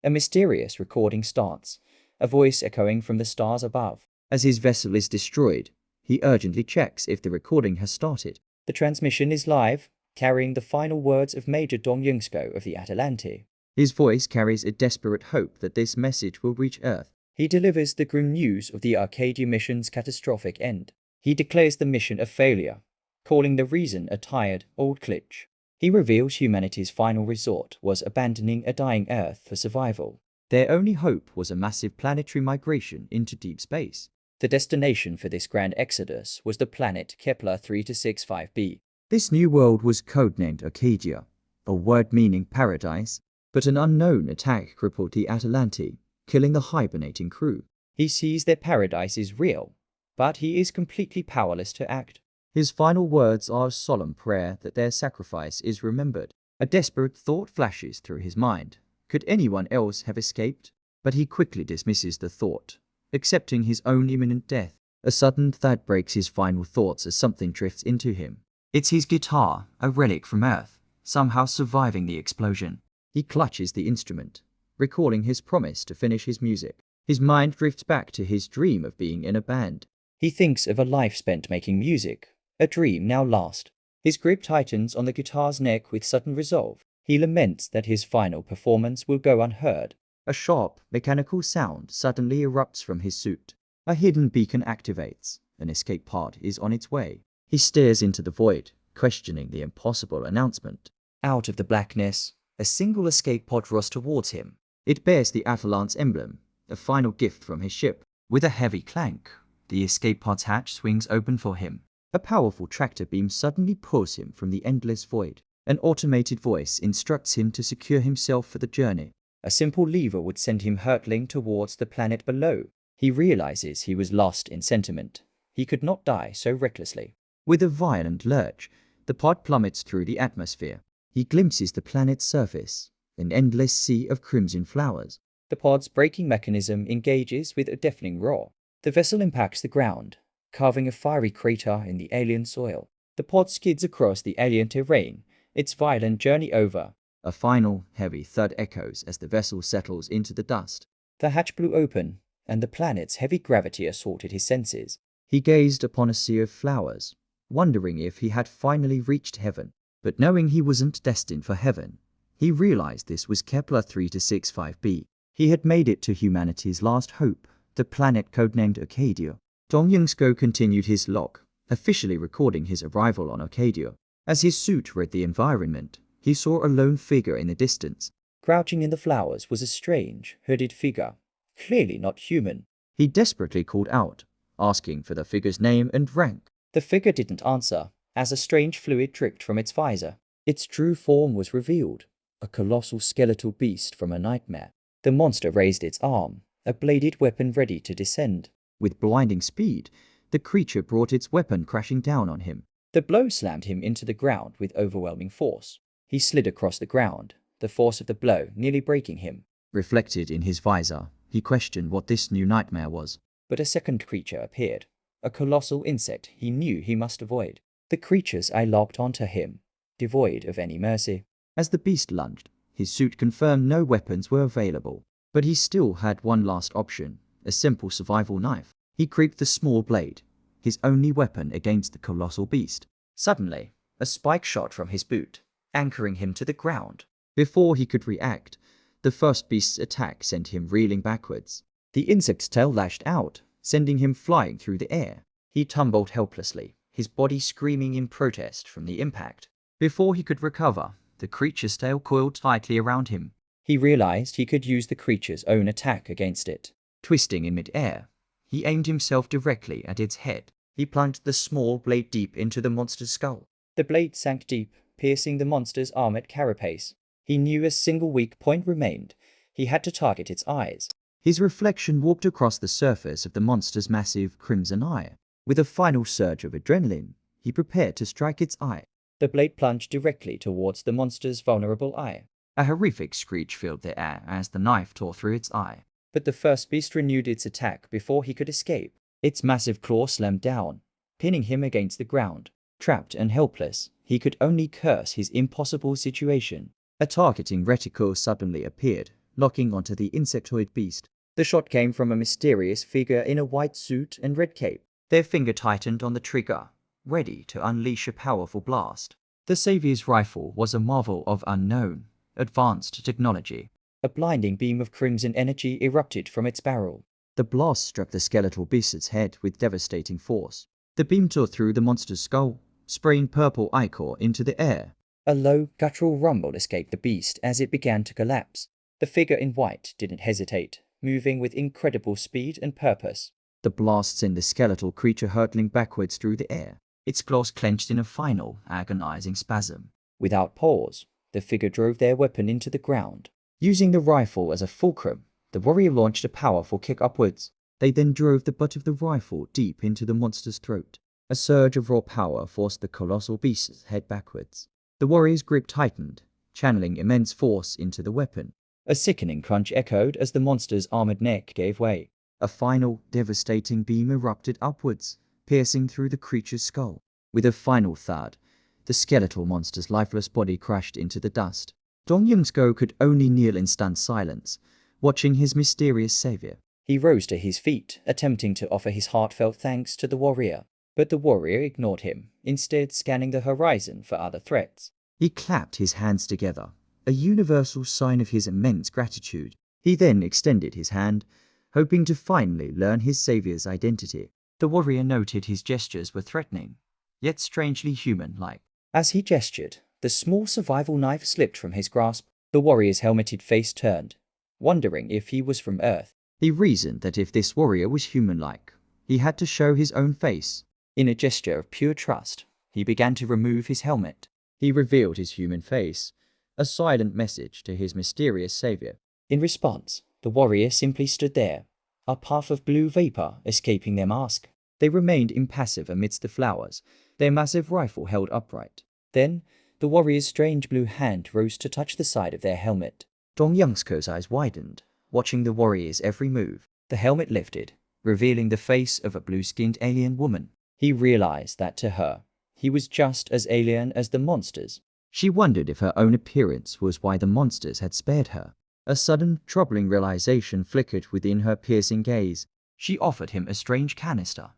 A mysterious recording starts, a voice echoing from the stars above. As his vessel is destroyed, he urgently checks if the recording has started. The transmission is live, carrying the final words of Major Dong Yungsko of the Atalante. His voice carries a desperate hope that this message will reach Earth. He delivers the grim news of the Arcadia mission's catastrophic end. He declares the mission a failure, calling the reason a tired, old glitch. He reveals humanity's final resort was abandoning a dying Earth for survival. Their only hope was a massive planetary migration into deep space. The destination for this grand exodus was the planet Kepler 3265b. This new world was codenamed Arcadia, a word meaning paradise, but an unknown attack crippled the Atalante, killing the hibernating crew. He sees their paradise is real, but he is completely powerless to act. His final words are a solemn prayer that their sacrifice is remembered. A desperate thought flashes through his mind. Could anyone else have escaped? But he quickly dismisses the thought, accepting his own imminent death. A sudden thud breaks his final thoughts as something drifts into him. It's his guitar, a relic from Earth, somehow surviving the explosion. He clutches the instrument, recalling his promise to finish his music. His mind drifts back to his dream of being in a band. He thinks of a life spent making music, a dream now lost. His grip tightens on the guitar's neck with sudden resolve. He laments that his final performance will go unheard. A sharp, mechanical sound suddenly erupts from his suit. A hidden beacon activates. An escape pod is on its way. He stares into the void, questioning the impossible announcement. Out of the blackness, a single escape pod roars towards him. It bears the Atalante's emblem, a final gift from his ship. With a heavy clank, the escape pod's hatch swings open for him. A powerful tractor beam suddenly pulls him from the endless void. An automated voice instructs him to secure himself for the journey. A simple lever would send him hurtling towards the planet below. He realizes he was lost in sentiment. He could not die so recklessly. With a violent lurch, the pod plummets through the atmosphere. He glimpses the planet's surface, an endless sea of crimson flowers. The pod's braking mechanism engages with a deafening roar. The vessel impacts the ground, carving a fiery crater in the alien soil. The pod skids across the alien terrain, its violent journey over. A final, heavy thud echoes as the vessel settles into the dust. The hatch blew open, and the planet's heavy gravity assaulted his senses. He gazed upon a sea of flowers, wondering if he had finally reached heaven. But knowing he wasn't destined for heaven, he realized this was Kepler 3265b. He had made it to humanity's last hope, the planet codenamed Arcadia. Dong Yungsko continued his log, officially recording his arrival on Arcadia. As his suit read the environment, he saw a lone figure in the distance. Crouching in the flowers was a strange, hooded figure, clearly not human. He desperately called out, asking for the figure's name and rank. The figure didn't answer, as a strange fluid dripped from its visor. Its true form was revealed, a colossal skeletal beast from a nightmare. The monster raised its arm, a bladed weapon ready to descend. With blinding speed, the creature brought its weapon crashing down on him. The blow slammed him into the ground with overwhelming force. He slid across the ground, the force of the blow nearly breaking him. Reflected in his visor, he questioned what this new nightmare was. But a second creature appeared, a colossal insect he knew he must avoid. The creature's eye locked onto him, devoid of any mercy. As the beast lunged, his suit confirmed no weapons were available. But he still had one last option, a simple survival knife. He gripped the small blade, his only weapon against the colossal beast. Suddenly, a spike shot from his boot, anchoring him to the ground. Before he could react, the first beast's attack sent him reeling backwards. The insect's tail lashed out, sending him flying through the air. He tumbled helplessly, his body screaming in protest from the impact. Before he could recover, the creature's tail coiled tightly around him. He realized he could use the creature's own attack against it. Twisting in mid-air, he aimed himself directly at its head. He plunged the small blade deep into the monster's skull. The blade sank deep, piercing the monster's armored carapace. He knew a single weak point remained. He had to target its eyes. His reflection walked across the surface of the monster's massive crimson eye. With a final surge of adrenaline, he prepared to strike its eye. The blade plunged directly towards the monster's vulnerable eye. A horrific screech filled the air as the knife tore through its eye. But the first beast renewed its attack before he could escape. Its massive claw slammed down, pinning him against the ground. Trapped and helpless, he could only curse his impossible situation. A targeting reticle suddenly appeared, locking onto the insectoid beast. The shot came from a mysterious figure in a white suit and red cape. Their finger tightened on the trigger, ready to unleash a powerful blast. The Savior's rifle was a marvel of unknown, advanced technology. A blinding beam of crimson energy erupted from its barrel. The blast struck the skeletal beast's head with devastating force. The beam tore through the monster's skull, spraying purple ichor into the air. A low, guttural rumble escaped the beast as it began to collapse. The figure in white didn't hesitate, moving with incredible speed and purpose. The blast sent the skeletal creature hurtling backwards through the air, its claws clenched in a final, agonizing spasm. Without pause, the figure drove their weapon into the ground. Using the rifle as a fulcrum, the warrior launched a powerful kick upwards. They then drove the butt of the rifle deep into the monster's throat. A surge of raw power forced the colossal beast's head backwards. The warrior's grip tightened, channeling immense force into the weapon. A sickening crunch echoed as the monster's armored neck gave way. A final, devastating beam erupted upwards, piercing through the creature's skull. With a final thud, the skeletal monster's lifeless body crashed into the dust. Dong Yunsko could only kneel in stunned silence, watching his mysterious savior. He rose to his feet, attempting to offer his heartfelt thanks to the warrior. But the warrior ignored him, instead scanning the horizon for other threats. He clapped his hands together, a universal sign of his immense gratitude. He then extended his hand, hoping to finally learn his savior's identity. The warrior noted his gestures were threatening, yet strangely human-like. As he gestured, the small survival knife slipped from his grasp. The warrior's helmeted face turned, wondering if he was from Earth. He reasoned that if this warrior was human-like, he had to show his own face. In a gesture of pure trust, he began to remove his helmet. He revealed his human face, a silent message to his mysterious savior. In response, the warrior simply stood there, a puff of blue vapor escaping their mask. They remained impassive amidst the flowers, their massive rifle held upright. Then, the warrior's strange blue hand rose to touch the side of their helmet. Dong Yunsko's eyes widened, watching the warrior's every move. The helmet lifted, revealing the face of a blue-skinned alien woman. He realized that to her, he was just as alien as the monsters. She wondered if her own appearance was why the monsters had spared her. A sudden, troubling realization flickered within her piercing gaze. She offered him a strange canister,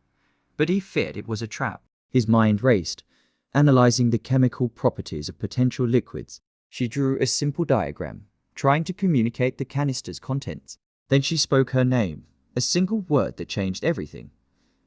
but he feared it was a trap. His mind raced, analyzing the chemical properties of potential liquids. She drew a simple diagram, trying to communicate the canister's contents. Then she spoke her name, a single word that changed everything.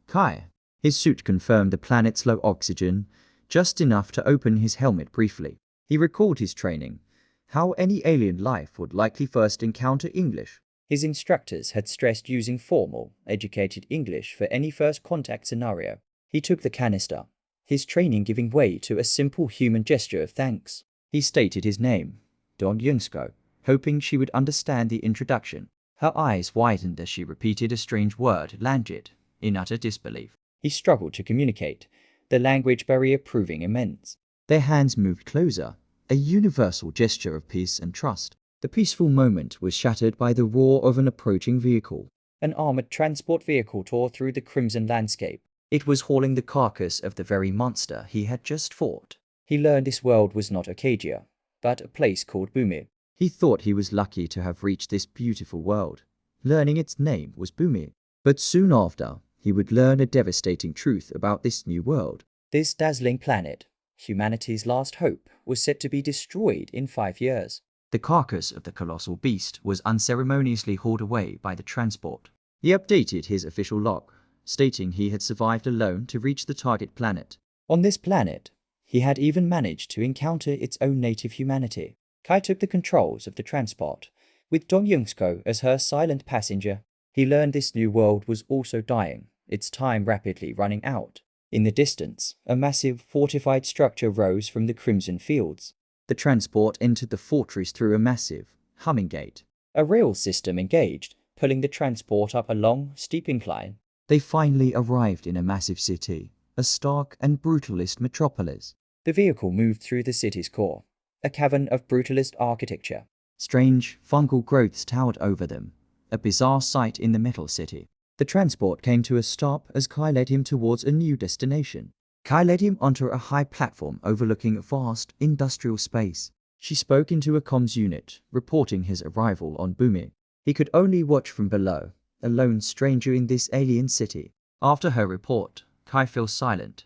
Kai. His suit confirmed the planet's low oxygen, just enough to open his helmet briefly. He recalled his training, how any alien life would likely first encounter English. His instructors had stressed using formal, educated English for any first contact scenario. He took the canister, his training giving way to a simple human gesture of thanks. He stated his name, Dong Yunsko, hoping she would understand the introduction. Her eyes widened as she repeated a strange word, Lanjit, in utter disbelief. He struggled to communicate, the language barrier proving immense. Their hands moved closer, a universal gesture of peace and trust. The peaceful moment was shattered by the roar of an approaching vehicle. An armored transport vehicle tore through the crimson landscape. It was hauling the carcass of the very monster he had just fought. He learned this world was not Acadia, but a place called Bumi. He thought he was lucky to have reached this beautiful world. Learning its name was Bumi. But soon after, he would learn a devastating truth about this new world. This dazzling planet, humanity's last hope, was set to be destroyed in 5 years. The carcass of the colossal beast was unceremoniously hauled away by the transport. He updated his official log, stating he had survived alone to reach the target planet. On this planet, he had even managed to encounter its own native humanity. Kai took the controls of the transport, with Dong Yunsko as her silent passenger. He learned this new world was also dying, its time rapidly running out. In the distance, a massive fortified structure rose from the crimson fields. The transport entered the fortress through a massive, humming gate. A rail system engaged, pulling the transport up a long, steep incline. They finally arrived in a massive city, a stark and brutalist metropolis. The vehicle moved through the city's core, a cavern of brutalist architecture. Strange, fungal growths towered over them, a bizarre sight in the metal city. The transport came to a stop as Kai led him towards a new destination. Kai led him onto a high platform overlooking a vast industrial space. She spoke into a comms unit, reporting his arrival on Bumi. He could only watch from below, a lone stranger in this alien city. After her report, Kai fell silent,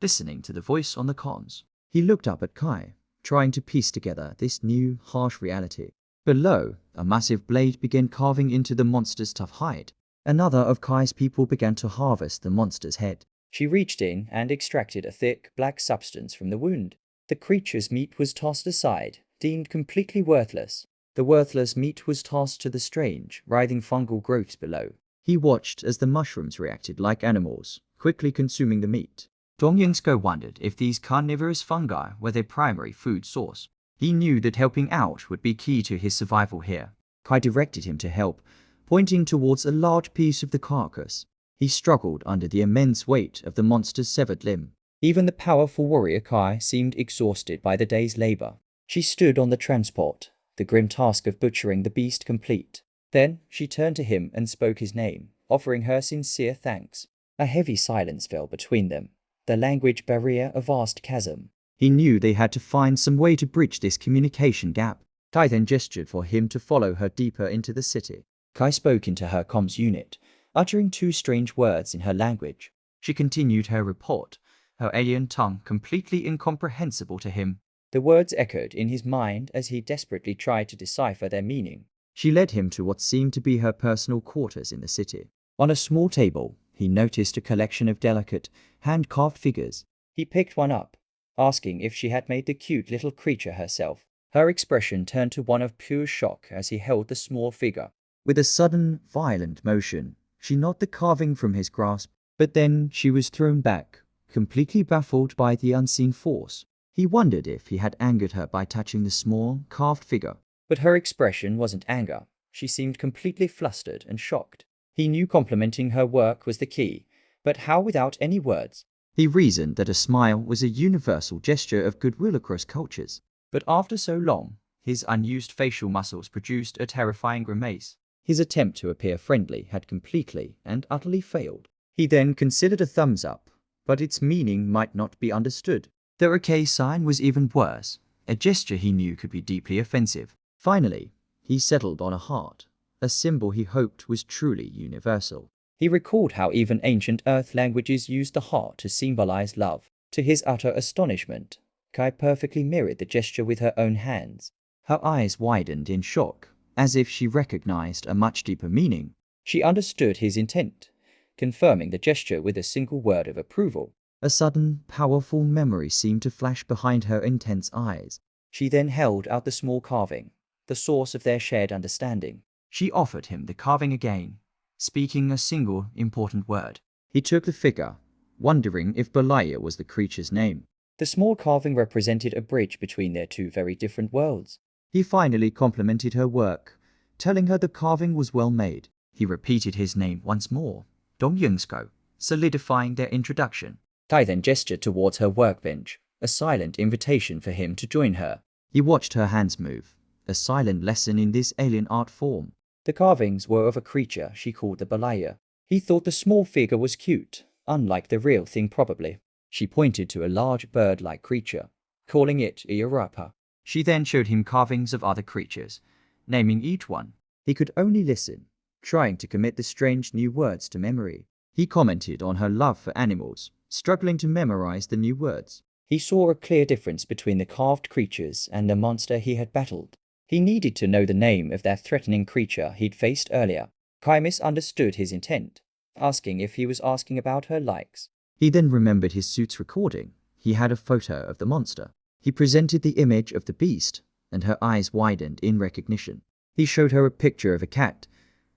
listening to the voice on the comms. He looked up at Kai, trying to piece together this new, harsh reality. Below, a massive blade began carving into the monster's tough hide. Another of Kai's people began to harvest the monster's head. She reached in and extracted a thick, black substance from the wound. The creature's meat was tossed aside, deemed completely worthless. The worthless meat was tossed to the strange, writhing fungal growths below. He watched as the mushrooms reacted like animals, quickly consuming the meat. Dong Yingsko wondered if these carnivorous fungi were their primary food source. He knew that helping out would be key to his survival here. Kai directed him to help, pointing towards a large piece of the carcass. He struggled under the immense weight of the monster's severed limb. Even the powerful warrior Kai seemed exhausted by the day's labor. She stood on the transport, the grim task of butchering the beast complete. Then she turned to him and spoke his name, offering her sincere thanks. A heavy silence fell between them, the language barrier a vast chasm. He knew they had to find some way to bridge this communication gap. Kai then gestured for him to follow her deeper into the city. Kai spoke into her comms unit, uttering two strange words in her language. She continued her report, her alien tongue completely incomprehensible to him. The words echoed in his mind as he desperately tried to decipher their meaning. She led him to what seemed to be her personal quarters in the city. On a small table, he noticed a collection of delicate, hand-carved figures. He picked one up, asking if she had made the cute little creature herself. Her expression turned to one of pure shock as he held the small figure. With a sudden, violent motion, she knocked the carving from his grasp, but then she was thrown back, completely baffled by the unseen force. He wondered if he had angered her by touching the small, carved figure. But her expression wasn't anger. She seemed completely flustered and shocked. He knew complimenting her work was the key, but how without any words? He reasoned that a smile was a universal gesture of goodwill across cultures. But after so long, his unused facial muscles produced a terrifying grimace. His attempt to appear friendly had completely and utterly failed. He then considered a thumbs up, but its meaning might not be understood. The OK sign was even worse, a gesture he knew could be deeply offensive. Finally, he settled on a heart, a symbol he hoped was truly universal. He recalled how even ancient Earth languages used the heart to symbolize love. To his utter astonishment, Kai perfectly mirrored the gesture with her own hands. Her eyes widened in shock, as if she recognized a much deeper meaning. She understood his intent, confirming the gesture with a single word of approval. A sudden, powerful memory seemed to flash behind her intense eyes. She then held out the small carving, the source of their shared understanding. She offered him the carving again, speaking a single important word. He took the figure, wondering if Balaya was the creature's name. The small carving represented a bridge between their two very different worlds. He finally complimented her work, telling her the carving was well made. He repeated his name once more, Dong Yingsko, solidifying their introduction. Kai then gestured towards her workbench, a silent invitation for him to join her. He watched her hands move, a silent lesson in this alien art form. The carvings were of a creature she called the Balaya. He thought the small figure was cute, unlike the real thing probably. She pointed to a large bird-like creature, calling it a Yarapa. She then showed him carvings of other creatures, naming each one. He could only listen, trying to commit the strange new words to memory. He commented on her love for animals, struggling to memorize the new words. He saw a clear difference between the carved creatures and the monster he had battled. He needed to know the name of that threatening creature he'd faced earlier. Kai misunderstood his intent, asking if he was asking about her likes. He then remembered his suit's recording. He had a photo of the monster. He presented the image of the beast, and her eyes widened in recognition. He showed her a picture of a cat,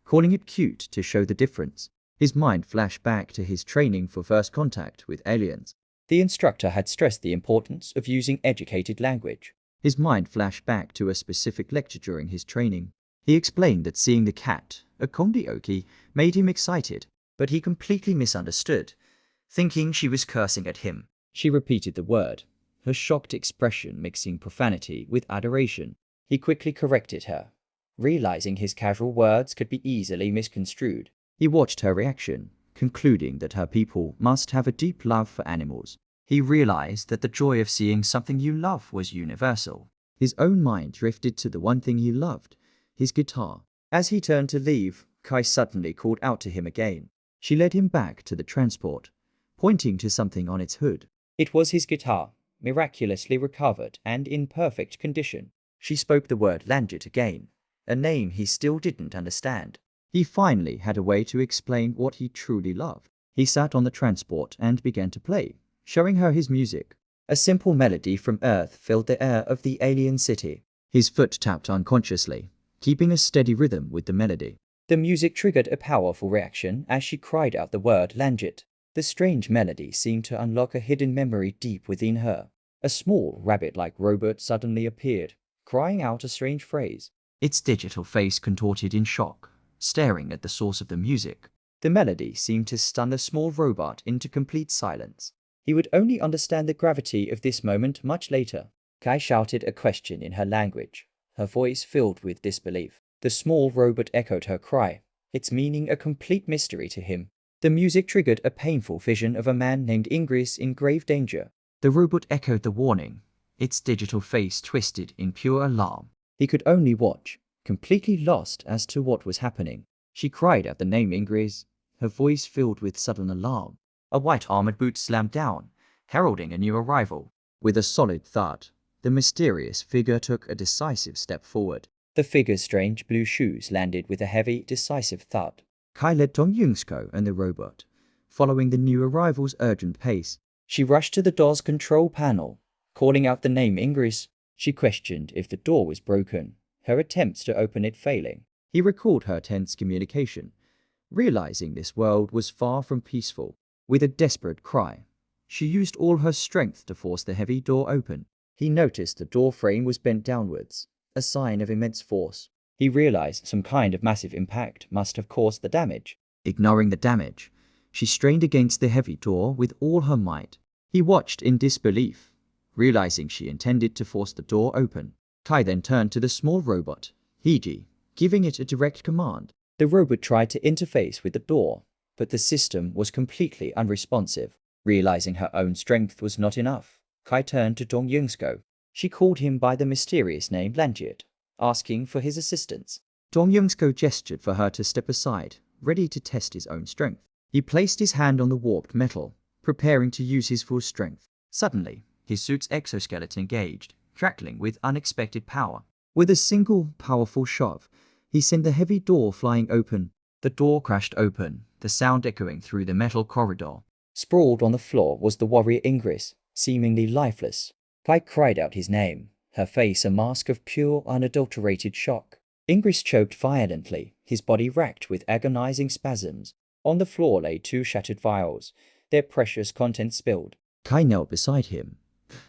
calling it cute to show the difference. His mind flashed back to his training for first contact with aliens. The instructor had stressed the importance of using educated language. His mind flashed back to a specific lecture during his training. He explained that seeing the cat, a kondioki, made him excited, but he completely misunderstood, thinking she was cursing at him. She repeated the word, her shocked expression mixing profanity with adoration. He quickly corrected her, realizing his casual words could be easily misconstrued. He watched her reaction, concluding that her people must have a deep love for animals. He realized that the joy of seeing something you love was universal. His own mind drifted to the one thing he loved, his guitar. As he turned to leave, Kai suddenly called out to him again. She led him back to the transport, pointing to something on its hood. It was his guitar, miraculously recovered and in perfect condition. She spoke the word Lanjut again, a name he still didn't understand. He finally had a way to explain what he truly loved. He sat on the transport and began to play, showing her his music. A simple melody from Earth filled the air of the alien city. His foot tapped unconsciously, keeping a steady rhythm with the melody. The music triggered a powerful reaction as she cried out the word Lanjut. The strange melody seemed to unlock a hidden memory deep within her. A small rabbit-like robot suddenly appeared, crying out a strange phrase. Its digital face contorted in shock, staring at the source of the music. The melody seemed to stun the small robot into complete silence. He would only understand the gravity of this moment much later. Kai shouted a question in her language, her voice filled with disbelief. The small robot echoed her cry, its meaning a complete mystery to him. The music triggered a painful vision of a man named Ingris in grave danger. The robot echoed the warning, its digital face twisted in pure alarm. He could only watch, completely lost as to what was happening. She cried out the name Ingris, her voice filled with sudden alarm. A white armored boot slammed down, heralding a new arrival. With a solid thud, the mysterious figure took a decisive step forward. The figure's strange blue shoes landed with a heavy, decisive thud. Kai led Dong Yungsko and the robot, following the new arrival's urgent pace. She rushed to the door's control panel, calling out the name Ingris. She questioned if the door was broken, her attempts to open it failing. He recalled her tense communication, realizing this world was far from peaceful. With a desperate cry, she used all her strength to force the heavy door open. He noticed the door frame was bent downwards, a sign of immense force. He realized some kind of massive impact must have caused the damage. Ignoring the damage, she strained against the heavy door with all her might. He watched in disbelief, realizing she intended to force the door open. Kai then turned to the small robot, Hiji, giving it a direct command. The robot tried to interface with the door, but the system was completely unresponsive. Realizing her own strength was not enough, Kai turned to Dong Yungsko. She called him by the mysterious name Lanjut, asking for his assistance. Dong Yungsko gestured for her to step aside, ready to test his own strength. He placed his hand on the warped metal, preparing to use his full strength. Suddenly, his suit's exoskeleton engaged, crackling with unexpected power. With a single, powerful shove, he sent the heavy door flying open. The door crashed open, the sound echoing through the metal corridor. Sprawled on the floor was the warrior Ingris, seemingly lifeless. Kai cried out his name, her face a mask of pure, unadulterated shock. Ingris choked violently, his body racked with agonizing spasms. On the floor lay 2 shattered vials, their precious contents spilled. Kai knelt beside him,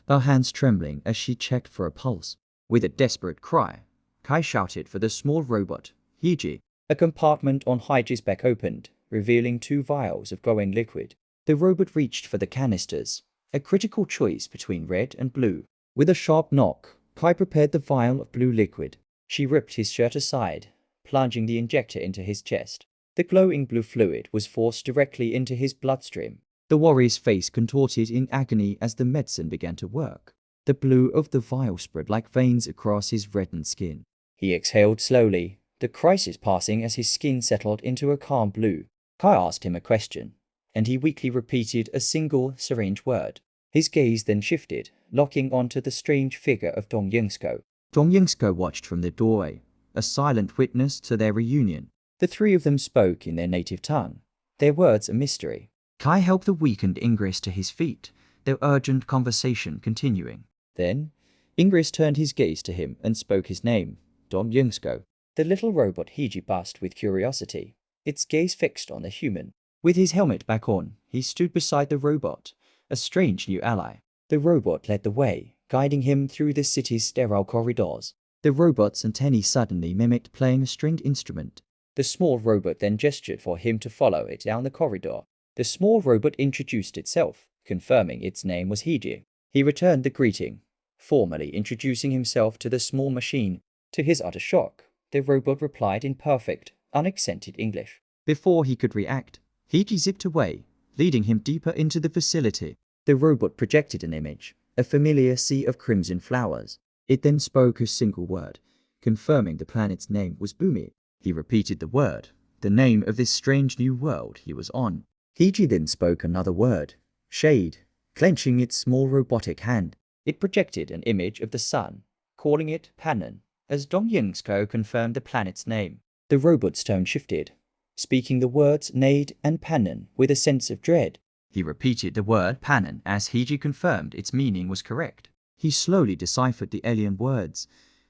her hands trembling as she checked for a pulse. With a desperate cry, Kai shouted for the small robot, Hiji. A compartment on Hiji's back opened, revealing 2 vials of glowing liquid. The robot reached for the canisters, a critical choice between red and blue. With a sharp knock, Kai prepared the vial of blue liquid. She ripped his shirt aside, plunging the injector into his chest. The glowing blue fluid was forced directly into his bloodstream. The warrior's face contorted in agony as the medicine began to work. The blue of the vial spread like veins across his reddened skin. He exhaled slowly, the crisis passing as his skin settled into a calm blue. Kai asked him a question, and he weakly repeated a single, strange word. His gaze then shifted, locking onto the strange figure of Dong Yungsko. Dong Yungsko watched from the doorway, a silent witness to their reunion. The 3 of them spoke in their native tongue, their words a mystery. Kai helped the weakened Ingris to his feet, their urgent conversation continuing. Then, Ingris turned his gaze to him and spoke his name, Dong Yungsko. The little robot Hiji buzzed with curiosity, its gaze fixed on the human. With his helmet back on, he stood beside the robot, a strange new ally. The robot led the way, guiding him through the city's sterile corridors. The robot's antennae suddenly mimicked playing a stringed instrument. The small robot then gestured for him to follow it down the corridor. The small robot introduced itself, confirming its name was Hiji. He returned the greeting, formally introducing himself to the small machine. To his utter shock, the robot replied in perfect, unaccented English. Before he could react, Hiji zipped away, leading him deeper into the facility. The robot projected an image, a familiar sea of crimson flowers. It then spoke a single word, confirming the planet's name was Bumi. He repeated the word, the name of this strange new world he was on. Hiji then spoke another word, Shade, clenching its small robotic hand. It projected an image of the sun, calling it Panan, as Dong Yingsko confirmed the planet's name. The robot's tone shifted, speaking the words Nade and Panan with a sense of dread. He repeated the word Panan as Hiji confirmed its meaning was correct. He slowly deciphered the alien words,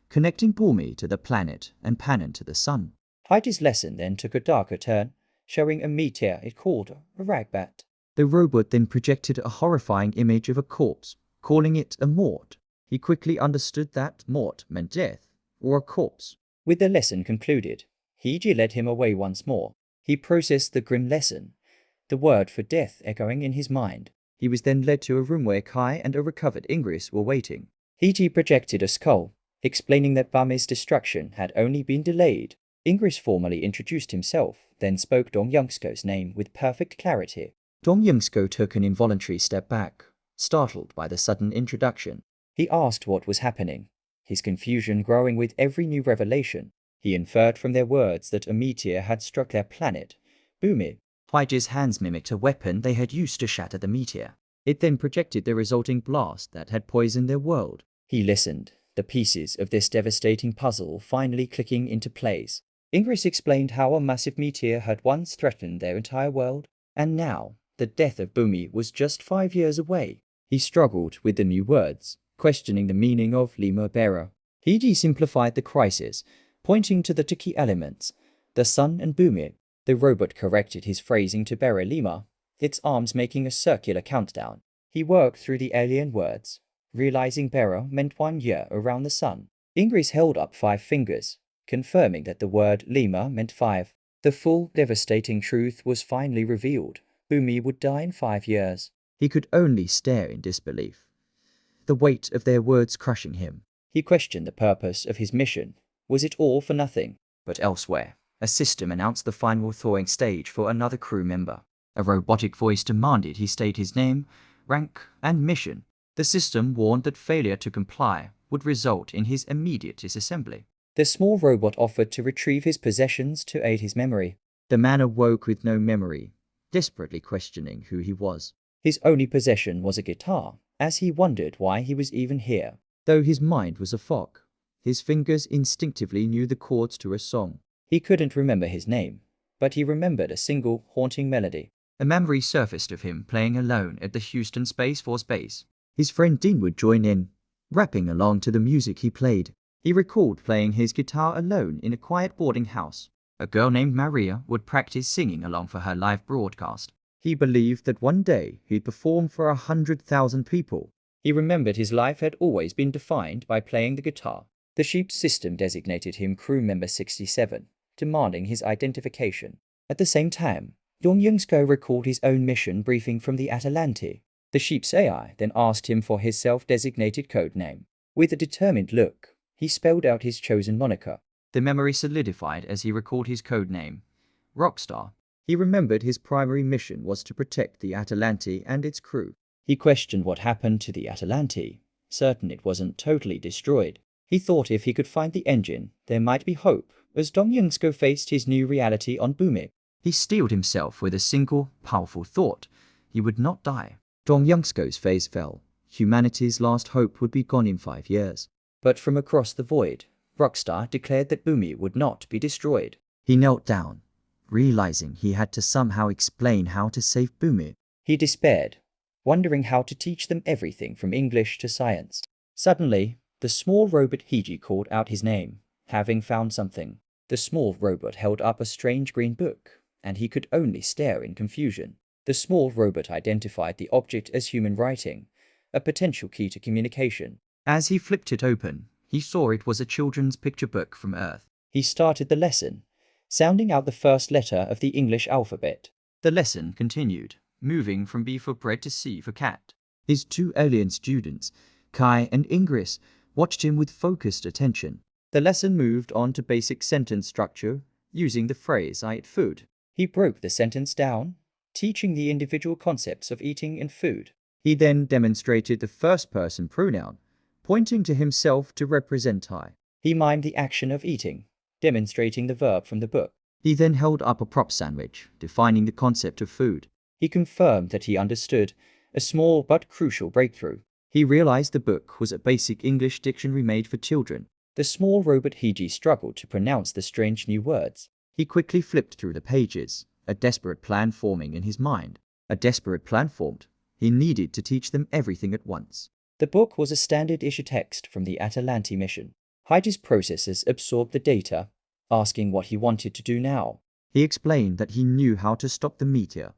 connecting Bumi to the planet and Panan to the sun. Hiji's lesson then took a darker turn, showing a meteor it called a ragbat. The robot then projected a horrifying image of a corpse, calling it a mort. He quickly understood that mort meant death, or a corpse. With the lesson concluded, Hiji led him away once more. He processed the grim lesson, the word for death echoing in his mind. He was then led to a room where Kai and a recovered Ingris were waiting. Hiji projected a skull, explaining that Bumi's destruction had only been delayed. Ingris formally introduced himself, then spoke Dong Yungsko's name with perfect clarity. Dong Yungsko took an involuntary step back, startled by the sudden introduction. He asked what was happening, his confusion growing with every new revelation. He inferred from their words that a meteor had struck their planet, Bumi. Hiji's hands mimicked a weapon they had used to shatter the meteor. It then projected the resulting blast that had poisoned their world. He listened, the pieces of this devastating puzzle finally clicking into place. Ingris explained how a massive meteor had once threatened their entire world, and now the death of Bumi was just 5 years away. He struggled with the new words, questioning the meaning of Lima Bera. Hiji simplified the crisis, pointing to the two key elements, the sun and Bumi. The robot corrected his phrasing to Bera Lima, its arms making a circular countdown. He worked through the alien words, realizing Bera meant 1 year around the sun. Ingris held up 5 fingers, confirming that the word Lima meant 5. The full, devastating truth was finally revealed. Bumi would die in 5 years. He could only stare in disbelief, the weight of their words crushing him. He questioned the purpose of his mission. Was it all for nothing? But elsewhere, a system announced the final thawing stage for another crew member. A robotic voice demanded he state his name, rank, and mission. The system warned that failure to comply would result in his immediate disassembly. The small robot offered to retrieve his possessions to aid his memory. The man awoke with no memory, desperately questioning who he was. His only possession was a guitar, as he wondered why he was even here. Though his mind was a fog, his fingers instinctively knew the chords to a song. He couldn't remember his name, but he remembered a single haunting melody. A memory surfaced of him playing alone at the Houston Space Force base. His friend Dean would join in, rapping along to the music he played. He recalled playing his guitar alone in a quiet boarding house. A girl named Maria would practice singing along for her live broadcast. He believed that one day he'd perform for 100,000 people. He remembered his life had always been defined by playing the guitar. The ship's system designated him crew member 67, demanding his identification. At the same time, Dong Yungsko recalled his own mission briefing from the Atalante. The ship's AI then asked him for his self-designated code name. With a determined look, he spelled out his chosen moniker. The memory solidified as he recalled his code name, Rockstar. He remembered his primary mission was to protect the Atalante and its crew. He questioned what happened to the Atalante, certain it wasn't totally destroyed. He thought if he could find the engine, there might be hope, as Dong Yungsko faced his new reality on Bumi. He steeled himself with a single, powerful thought. He would not die. Dong Yungsko's face fell. Humanity's last hope would be gone in 5 years. But from across the void, Rockstar declared that Bumi would not be destroyed. He knelt down, realizing he had to somehow explain how to save Bumi. He despaired, wondering how to teach them everything from English to science. Suddenly, the small robot Hiji called out his name, having found something. The small robot held up a strange green book, and he could only stare in confusion. The small robot identified the object as human writing, a potential key to communication. As he flipped it open, he saw it was a children's picture book from Earth. He started the lesson, sounding out the first letter of the English alphabet. The lesson continued, moving from B for bread to C for cat. His 2 alien students, Kai and Ingris, watched him with focused attention. The lesson moved on to basic sentence structure, using the phrase I ate food. He broke the sentence down, teaching the individual concepts of eating and food. He then demonstrated the first-person pronoun, pointing to himself to represent I. He mimed the action of eating, demonstrating the verb from the book. He then held up a prop sandwich, defining the concept of food. He confirmed that he understood, a small but crucial breakthrough. He realized the book was a basic English dictionary made for children. The small robot Hiji struggled to pronounce the strange new words. He quickly flipped through the pages, a desperate plan forming in his mind. A desperate plan formed. He needed to teach them everything at once. The book was a standard-issue text from the Atalante mission. Hiji's processors absorbed the data, asking what he wanted to do now. He explained that he knew how to stop the meteor,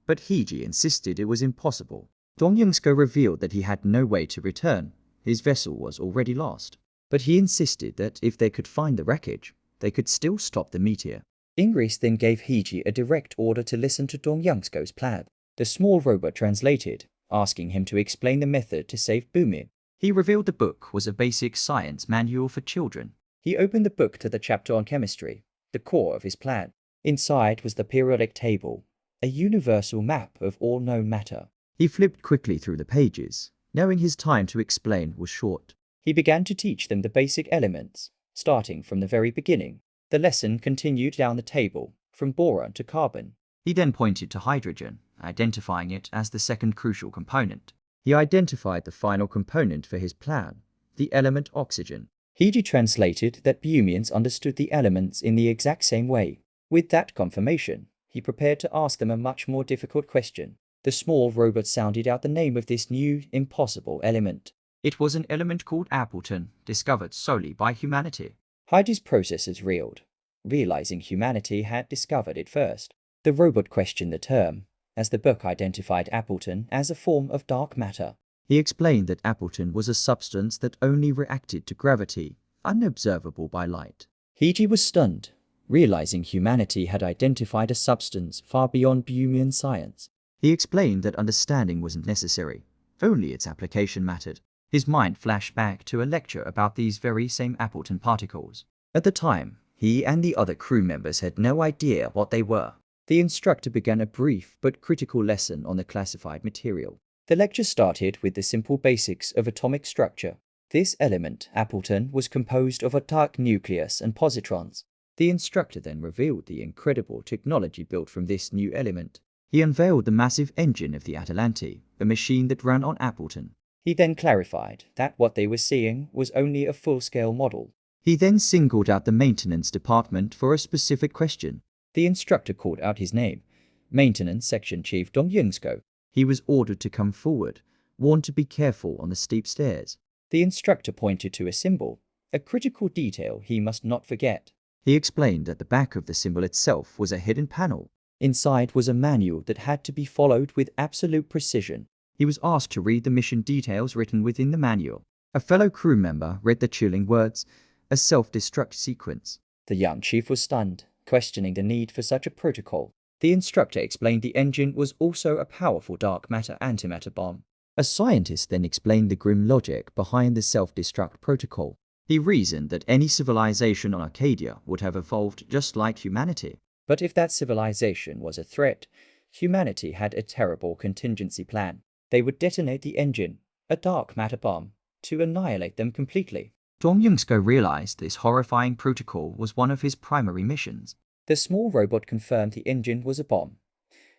but Hiji insisted it was impossible. Dong Youngsko revealed that he had no way to return. His vessel was already lost. But he insisted that if they could find the wreckage, they could still stop the meteor. Ingris then gave Hiji a direct order to listen to Dong Youngsko's plan. The small robot translated, asking him to explain the method to save Bumi. He revealed the book was a basic science manual for children. He opened the book to the chapter on chemistry, the core of his plan. Inside was the periodic table, a universal map of all known matter. He flipped quickly through the pages, knowing his time to explain was short. He began to teach them the basic elements, starting from the very beginning. The lesson continued down the table, from boron to carbon. He then pointed to hydrogen, identifying it as the second crucial component. He identified the final component for his plan, the element oxygen. Hiji translated that Bumians understood the elements in the exact same way. With that confirmation, he prepared to ask them a much more difficult question. The small robot sounded out the name of this new, impossible element. It was an element called Appleton, discovered solely by humanity. Hiji's processors reeled, realizing humanity had discovered it first. The robot questioned the term, as the book identified Appleton as a form of dark matter. He explained that Appleton was a substance that only reacted to gravity, unobservable by light. Hiji was stunned, realizing humanity had identified a substance far beyond Bumian science. He explained that understanding wasn't necessary, only its application mattered. His mind flashed back to a lecture about these very same Appleton particles. At the time, he and the other crew members had no idea what they were. The instructor began a brief but critical lesson on the classified material. The lecture started with the simple basics of atomic structure. This element, Appleton, was composed of a dark nucleus and positrons. The instructor then revealed the incredible technology built from this new element. He unveiled the massive engine of the Atalante, a machine that ran on Appleton. He then clarified that what they were seeing was only a full-scale model. He then singled out the maintenance department for a specific question. The instructor called out his name, Maintenance Section Chief Dong Youngsko. He was ordered to come forward, warned to be careful on the steep stairs. The instructor pointed to a symbol, a critical detail he must not forget. He explained that the back of the symbol itself was a hidden panel. Inside was a manual that had to be followed with absolute precision. He was asked to read the mission details written within the manual. A fellow crew member read the chilling words, a self-destruct sequence. The young chief was stunned, questioning the need for such a protocol. The instructor explained the engine was also a powerful dark matter antimatter bomb. A scientist then explained the grim logic behind the self-destruct protocol. He reasoned that any civilization on Arcadia would have evolved just like humanity. But if that civilization was a threat, humanity had a terrible contingency plan. They would detonate the engine, a dark matter bomb, to annihilate them completely. Dong Youngsko realized this horrifying protocol was one of his primary missions. The small robot confirmed the engine was a bomb,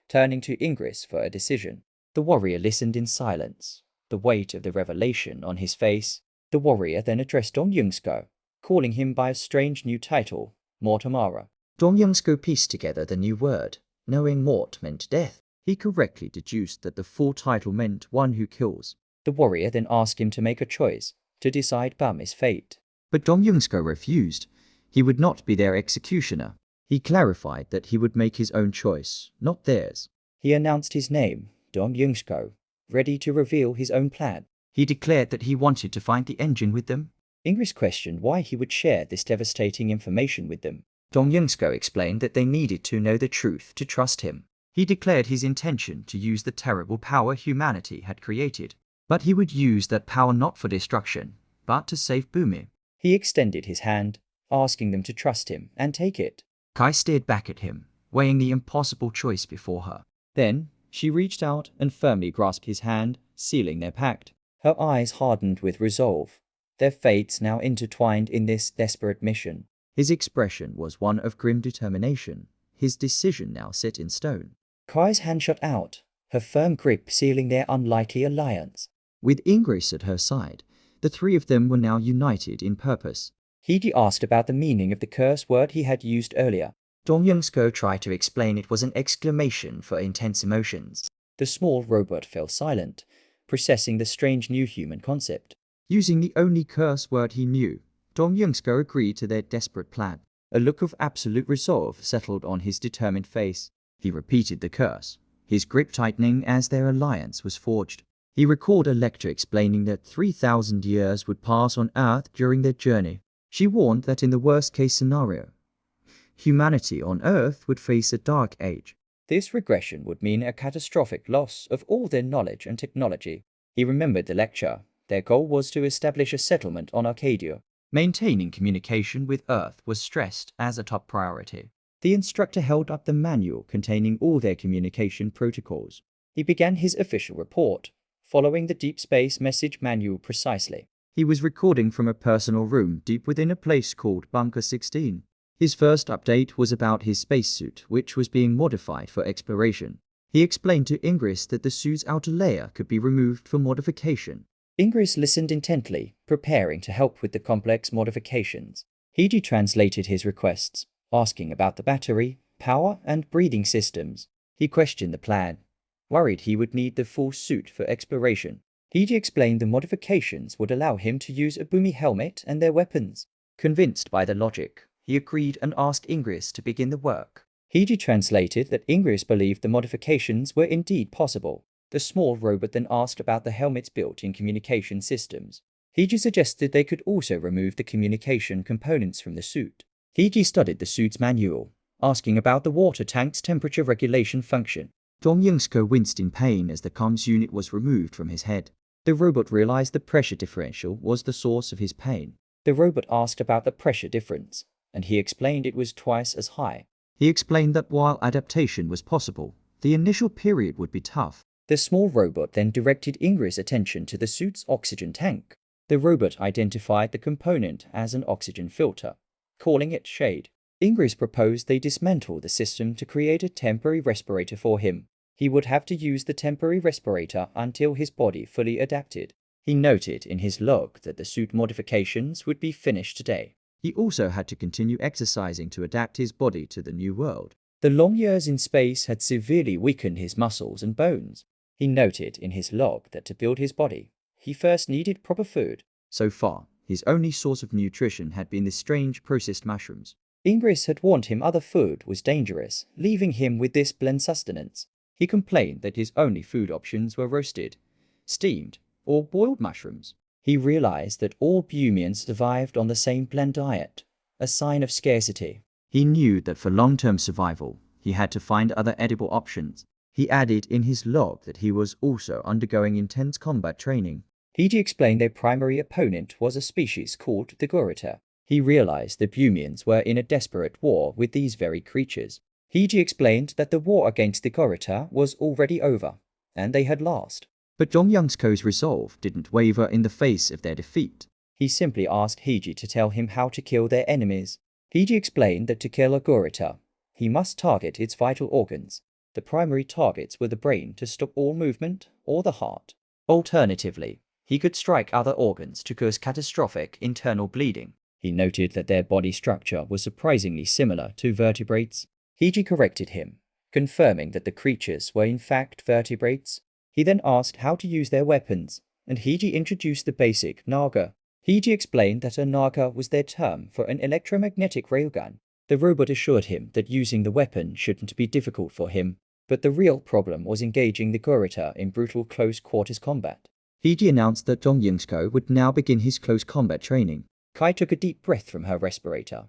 turning to Ingris for a decision. The warrior listened in silence, the weight of the revelation on his face. The warrior then addressed Dong Youngsko, calling him by a strange new title, Mortamara. Dong Youngsko pieced together the new word, knowing Mort meant death. He correctly deduced that the full title meant one who kills. The warrior then asked him to make a choice, to decide Bumi's fate. But Dong Youngsko refused. He would not be their executioner. He clarified that he would make his own choice, not theirs. He announced his name, Dong Youngsko, ready to reveal his own plan. He declared that he wanted to find the engine with them. Ingris questioned why he would share this devastating information with them. Dong Youngsko explained that they needed to know the truth to trust him. He declared his intention to use the terrible power humanity had created. But he would use that power not for destruction, but to save Bumi. He extended his hand, asking them to trust him and take it. Kai stared back at him, weighing the impossible choice before her. Then, she reached out and firmly grasped his hand, sealing their pact. Her eyes hardened with resolve, their fates now intertwined in this desperate mission. His expression was one of grim determination, his decision now set in stone. Kai's hand shot out, her firm grip sealing their unlikely alliance. With Ingris at her side, the three of them were now united in purpose. Heiji asked about the meaning of the curse word he had used earlier. Dong Youngsko tried to explain it was an exclamation for intense emotions. The small robot fell silent, processing the strange new human concept. Using the only curse word he knew, Dong Youngsko agreed to their desperate plan. A look of absolute resolve settled on his determined face. He repeated the curse, his grip tightening as their alliance was forged. He recalled a lecture explaining that 3,000 years would pass on Earth during their journey. She warned that in the worst-case scenario, humanity on Earth would face a dark age. This regression would mean a catastrophic loss of all their knowledge and technology. He remembered the lecture. Their goal was to establish a settlement on Arcadia. Maintaining communication with Earth was stressed as a top priority. The instructor held up the manual containing all their communication protocols. He began his official report, following the Deep Space Message Manual precisely. He was recording from a personal room deep within a place called Bunker 16. His first update was about his spacesuit, which was being modified for exploration. He explained to Ingris that the suit's outer layer could be removed for modification. Ingris listened intently, preparing to help with the complex modifications. Heiji translated his requests, asking about the battery, power, and breathing systems. He questioned the plan, worried he would need the full suit for exploration. Heiji explained the modifications would allow him to use a boomy helmet and their weapons. Convinced by the logic, he agreed and asked Ingris to begin the work. Heiji translated that Ingris believed the modifications were indeed possible. The small robot then asked about the helmet's built-in communication systems. Heiji suggested they could also remove the communication components from the suit. Heiji studied the suit's manual, asking about the water tank's temperature regulation function. Dong Youngsko winced in pain as the comms unit was removed from his head. The robot realized the pressure differential was the source of his pain. The robot asked about the pressure difference, and he explained it was twice as high. He explained that while adaptation was possible, the initial period would be tough. The small robot then directed Ingris' attention to the suit's oxygen tank. The robot identified the component as an oxygen filter, calling it Shade. Ingris proposed they dismantle the system to create a temporary respirator for him. He would have to use the temporary respirator until his body fully adapted. He noted in his log that the suit modifications would be finished today. He also had to continue exercising to adapt his body to the new world. The long years in space had severely weakened his muscles and bones. He noted in his log that to build his body, he first needed proper food. So far, his only source of nutrition had been the strange processed mushrooms. Ingris had warned him other food was dangerous, leaving him with this bland sustenance. He complained that his only food options were roasted, steamed, or boiled mushrooms. He realized that all Bumians survived on the same bland diet, a sign of scarcity. He knew that for long-term survival, he had to find other edible options. He added in his log that he was also undergoing intense combat training. Heiji explained their primary opponent was a species called the Gorita. He realized the Bumians were in a desperate war with these very creatures. Heiji explained that the war against the Gorita was already over, and they had lost. But Dong Youngsko's resolve didn't waver in the face of their defeat. He simply asked Heiji to tell him how to kill their enemies. Heiji explained that to kill a Gorita, he must target its vital organs. The primary targets were the brain to stop all movement, or the heart. Alternatively, he could strike other organs to cause catastrophic internal bleeding. He noted that their body structure was surprisingly similar to vertebrates. Heiji corrected him, confirming that the creatures were in fact vertebrates. He then asked how to use their weapons, and Heiji introduced the basic Naga. Heiji explained that a Naga was their term for an electromagnetic railgun. The robot assured him that using the weapon shouldn't be difficult for him, but the real problem was engaging the Gorita in brutal close-quarters combat. Heiji announced that Dong Youngsko would now begin his close combat training. Kai took a deep breath from her respirator,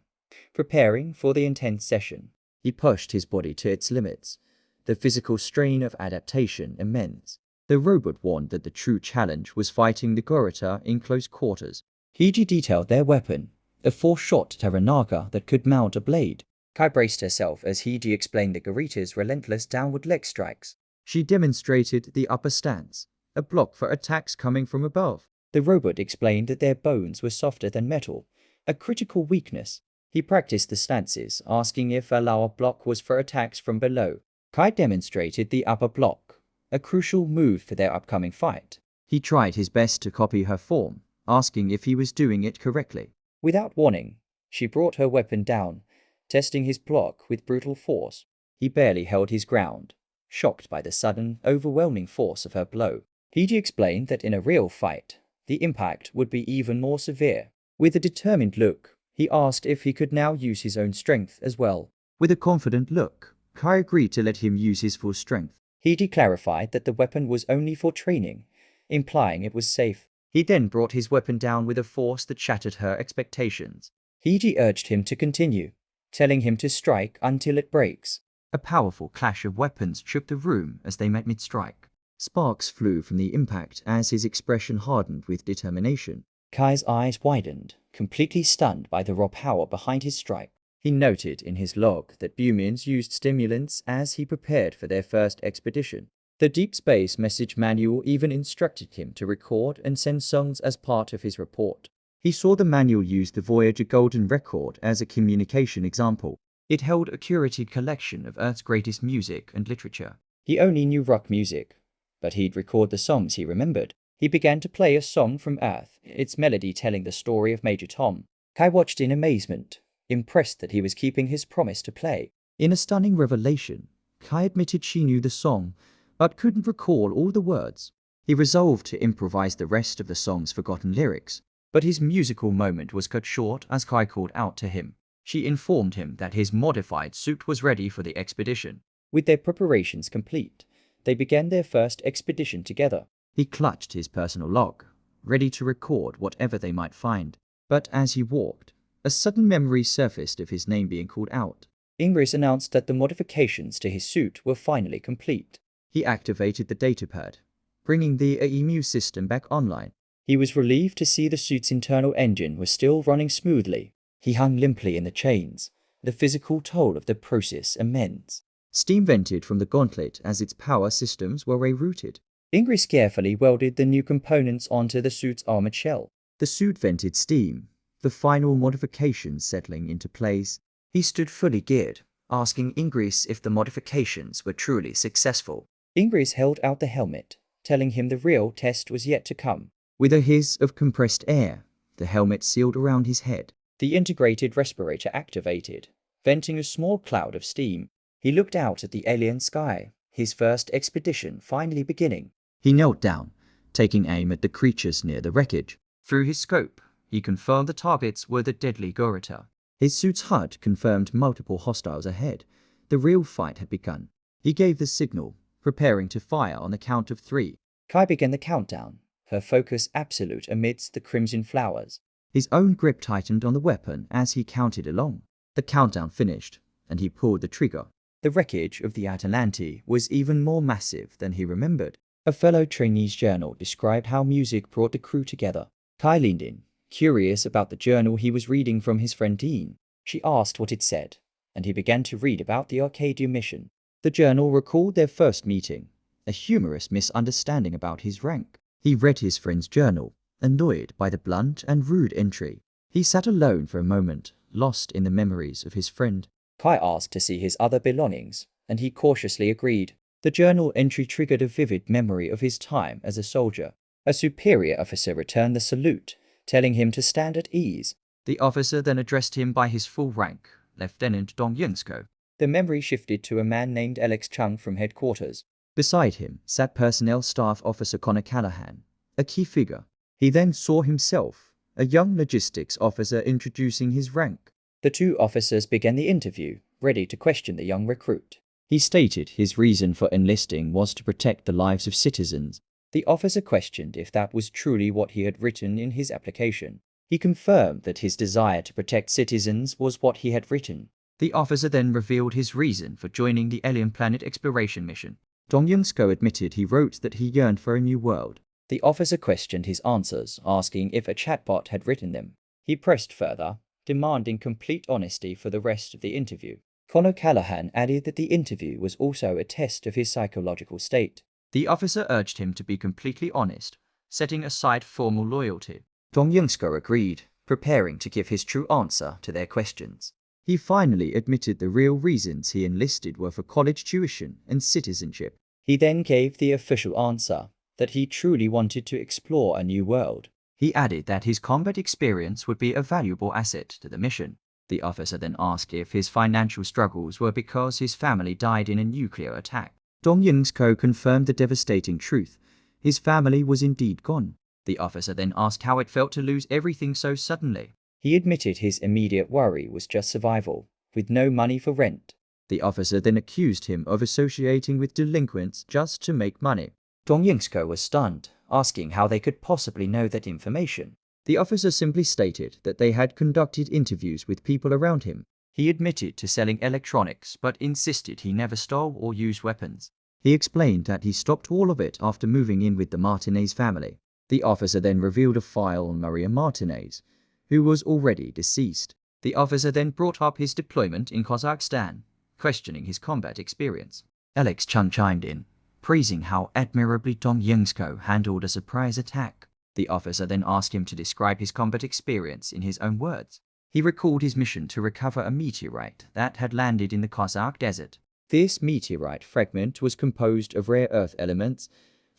preparing for the intense session. He pushed his body to its limits, the physical strain of adaptation immense. The robot warned that the true challenge was fighting the Gorita in close quarters. Heiji detailed their weapon, a 4-shot Terranaga that could mount a blade. Kai braced herself as Heiji explained the Gorita's relentless downward leg strikes. She demonstrated the upper stance, a block for attacks coming from above. The robot explained that their bones were softer than metal, a critical weakness. He practiced the stances, asking if a lower block was for attacks from below. Kai demonstrated the upper block, a crucial move for their upcoming fight. He tried his best to copy her form, asking if he was doing it correctly. Without warning, she brought her weapon down, testing his block with brutal force. He barely held his ground, shocked by the sudden, overwhelming force of her blow. Heiji explained that in a real fight, the impact would be even more severe. With a determined look, he asked if he could now use his own strength as well. With a confident look, Kai agreed to let him use his full strength. Heiji clarified that the weapon was only for training, implying it was safe. He then brought his weapon down with a force that shattered her expectations. Heiji urged him to continue, telling him to strike until it breaks. A powerful clash of weapons shook the room as they met mid-strike. Sparks flew from the impact as his expression hardened with determination. Kai's eyes widened, completely stunned by the raw power behind his strike. He noted in his log that Bumins used stimulants as he prepared for their first expedition. The Deep Space Message Manual even instructed him to record and send songs as part of his report. He saw the manual use the Voyager Golden Record as a communication example. It held a curated collection of Earth's greatest music and literature. He only knew rock music, but he'd record the songs he remembered. He began to play a song from Earth, its melody telling the story of Major Tom. Kai watched in amazement, impressed that he was keeping his promise to play. In a stunning revelation, Kai admitted she knew the song, but couldn't recall all the words. He resolved to improvise the rest of the song's forgotten lyrics, but his musical moment was cut short as Kai called out to him. She informed him that his modified suit was ready for the expedition. With their preparations complete, they began their first expedition together. He clutched his personal log, ready to record whatever they might find. But as he walked, a sudden memory surfaced of his name being called out. Ingris announced that the modifications to his suit were finally complete. He activated the datapad, bringing the EMU system back online. He was relieved to see the suit's internal engine was still running smoothly. He hung limply in the chains, the physical toll of the process immense. Steam vented from the gauntlet as its power systems were rerouted. Ingris carefully welded the new components onto the suit's armored shell. The suit vented steam, the final modifications settling into place. He stood fully geared, asking Ingris if the modifications were truly successful. Ingris held out the helmet, telling him the real test was yet to come. With a hiss of compressed air, the helmet sealed around his head. The integrated respirator activated, venting a small cloud of steam. He looked out at the alien sky, his first expedition finally beginning. He knelt down, taking aim at the creatures near the wreckage. Through his scope, he confirmed the targets were the deadly Gorita. His suit's HUD confirmed multiple hostiles ahead. The real fight had begun. He gave the signal, preparing to fire on the count of 3. Kai began the countdown, her focus absolute amidst the crimson flowers. His own grip tightened on the weapon as he counted along. The countdown finished, and he pulled the trigger. The wreckage of the Atalante was even more massive than he remembered. A fellow trainee's journal described how music brought the crew together. Kai leaned in, curious about the journal he was reading from his friend Dean. She asked what it said, and he began to read about the Arcadia mission. The journal recalled their first meeting, a humorous misunderstanding about his rank. He read his friend's journal, annoyed by the blunt and rude entry. He sat alone for a moment, lost in the memories of his friend. Kai asked to see his other belongings, and he cautiously agreed. The journal entry triggered a vivid memory of his time as a soldier. A superior officer returned the salute, telling him to stand at ease. The officer then addressed him by his full rank, Lieutenant Dong Yunsko. The memory shifted to a man named Alex Chung from headquarters. Beside him sat Personnel Staff Officer Connor Callahan, a key figure. He then saw himself, a young logistics officer, introducing his rank. The two officers began the interview, ready to question the young recruit. He stated his reason for enlisting was to protect the lives of citizens. The officer questioned if that was truly what he had written in his application. He confirmed that his desire to protect citizens was what he had written. The officer then revealed his reason for joining the alien planet exploration mission. Dong Yunsko admitted he wrote that he yearned for a new world. The officer questioned his answers, asking if a chatbot had written them. He pressed further, demanding complete honesty for the rest of the interview. Connor Callahan added that the interview was also a test of his psychological state. The officer urged him to be completely honest, setting aside formal loyalty. Dong Youngsko agreed, preparing to give his true answer to their questions. He finally admitted the real reasons he enlisted were for college tuition and citizenship. He then gave the official answer, that he truly wanted to explore a new world. He added that his combat experience would be a valuable asset to the mission. The officer then asked if his financial struggles were because his family died in a nuclear attack. Dong Youngsko confirmed the devastating truth. His family was indeed gone. The officer then asked how it felt to lose everything so suddenly. He admitted his immediate worry was just survival, with no money for rent. The officer then accused him of associating with delinquents just to make money. Dong Youngsko was stunned, asking how they could possibly know that information. The officer simply stated that they had conducted interviews with people around him. He admitted to selling electronics, but insisted he never stole or used weapons. He explained that he stopped all of it after moving in with the Martinez family. The officer then revealed a file on Maria Martinez, who was already deceased. The officer then brought up his deployment in Kazakhstan, questioning his combat experience. Alex Chung chimed in, praising how admirably Dong Youngsko handled a surprise attack. The officer then asked him to describe his combat experience in his own words. He recalled his mission to recover a meteorite that had landed in the Kazakh desert. This meteorite fragment was composed of rare earth elements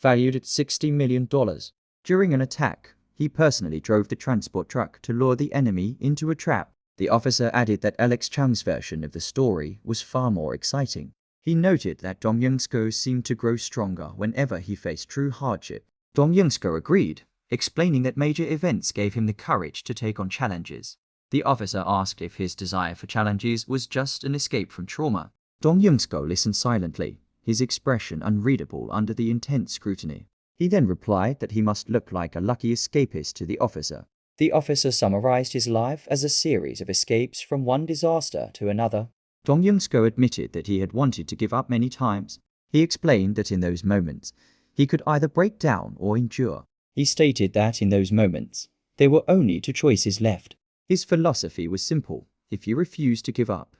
valued at $60 million. During an attack, he personally drove the transport truck to lure the enemy into a trap. The officer added that Alex Chung's version of the story was far more exciting. He noted that Dong Youngsko seemed to grow stronger whenever he faced true hardship. Dong Youngsko agreed, explaining that major events gave him the courage to take on challenges. The officer asked if his desire for challenges was just an escape from trauma. Dong Youngsko listened silently, his expression unreadable under the intense scrutiny. He then replied that he must look like a lucky escapist to the officer. The officer summarized his life as a series of escapes from one disaster to another. Dong Youngsko admitted that he had wanted to give up many times. He explained that in those moments, he could either break down or endure. He stated that in those moments, there were only two choices left. His philosophy was simple: if you refuse to give up,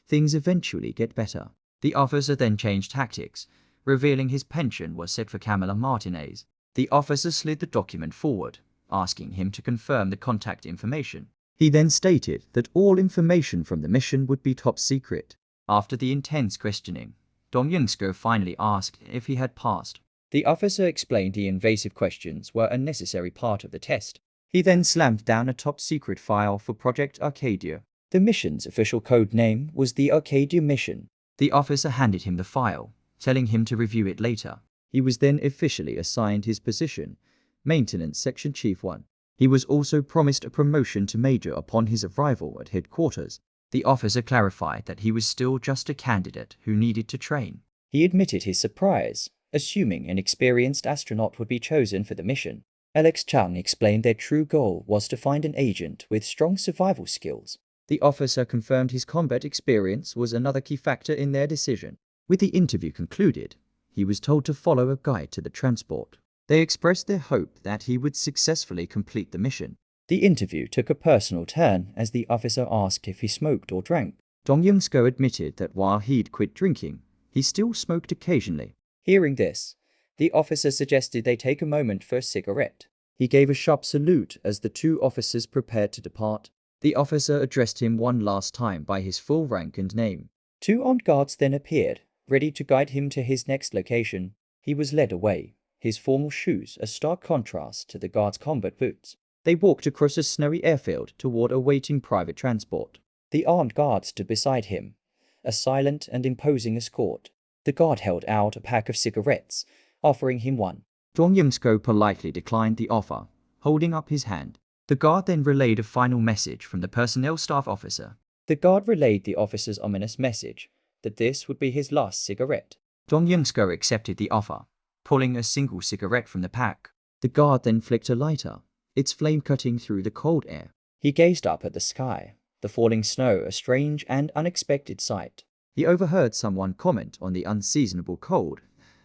things eventually get better. The officer then changed tactics, revealing his pension was set for Camila Martinez. The officer slid the document forward, asking him to confirm the contact information. He then stated that all information from the mission would be top secret. After the intense questioning, Dong Youngsko finally asked if he had passed. The officer explained the invasive questions were a necessary part of the test. He then slammed down a top-secret file for Project Arcadia. The mission's official code name was the Arcadia Mission. The officer handed him the file, telling him to review it later. He was then officially assigned his position, Maintenance Section Chief 1. He was also promised a promotion to Major upon his arrival at headquarters. The officer clarified that he was still just a candidate who needed to train. He admitted his surprise, assuming an experienced astronaut would be chosen for the mission. Alex Chung explained their true goal was to find an agent with strong survival skills. The officer confirmed his combat experience was another key factor in their decision. With the interview concluded, he was told to follow a guide to the transport. They expressed their hope that he would successfully complete the mission. The interview took a personal turn as the officer asked if he smoked or drank. Dong Youngsko admitted that while he'd quit drinking, he still smoked occasionally. Hearing this, the officer suggested they take a moment for a cigarette. He gave a sharp salute as the two officers prepared to depart. The officer addressed him one last time by his full rank and name. Two armed guards then appeared, ready to guide him to his next location. He was led away, his formal shoes a stark contrast to the guards' combat boots. They walked across a snowy airfield toward a waiting private transport. The armed guard stood beside him, a silent and imposing escort. The guard held out a pack of cigarettes, offering him one. Dong Youngsko politely declined the offer, holding up his hand. The guard then relayed a final message from the personnel staff officer. The guard relayed the officer's ominous message that this would be his last cigarette. Dong Youngsko accepted the offer, pulling a single cigarette from the pack. The guard then flicked a lighter, its flame cutting through the cold air. He gazed up at the sky, the falling snow a strange and unexpected sight. He overheard someone comment on the unseasonable cold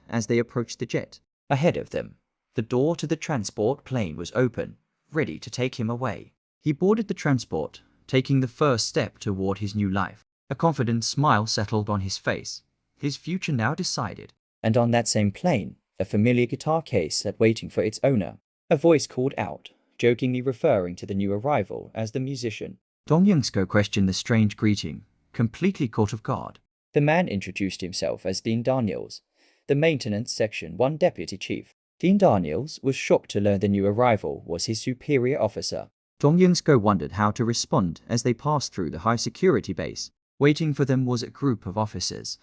as they approached the jet. Ahead of them, the door to the transport plane was open, ready to take him away. He boarded the transport, taking the first step toward his new life. A confident smile settled on his face, his future now decided. And on that same plane, a familiar guitar case sat waiting for its owner. A voice called out, jokingly referring to the new arrival as the musician. Dong Youngsko questioned the strange greeting, completely caught off guard. The man introduced himself as Dean Daniels, the Maintenance Section 1 Deputy Chief. Dean Daniels was shocked to learn the new arrival was his superior officer. Dong Youngsko wondered how to respond as they passed through the high-security base. Waiting for them was a group of officers,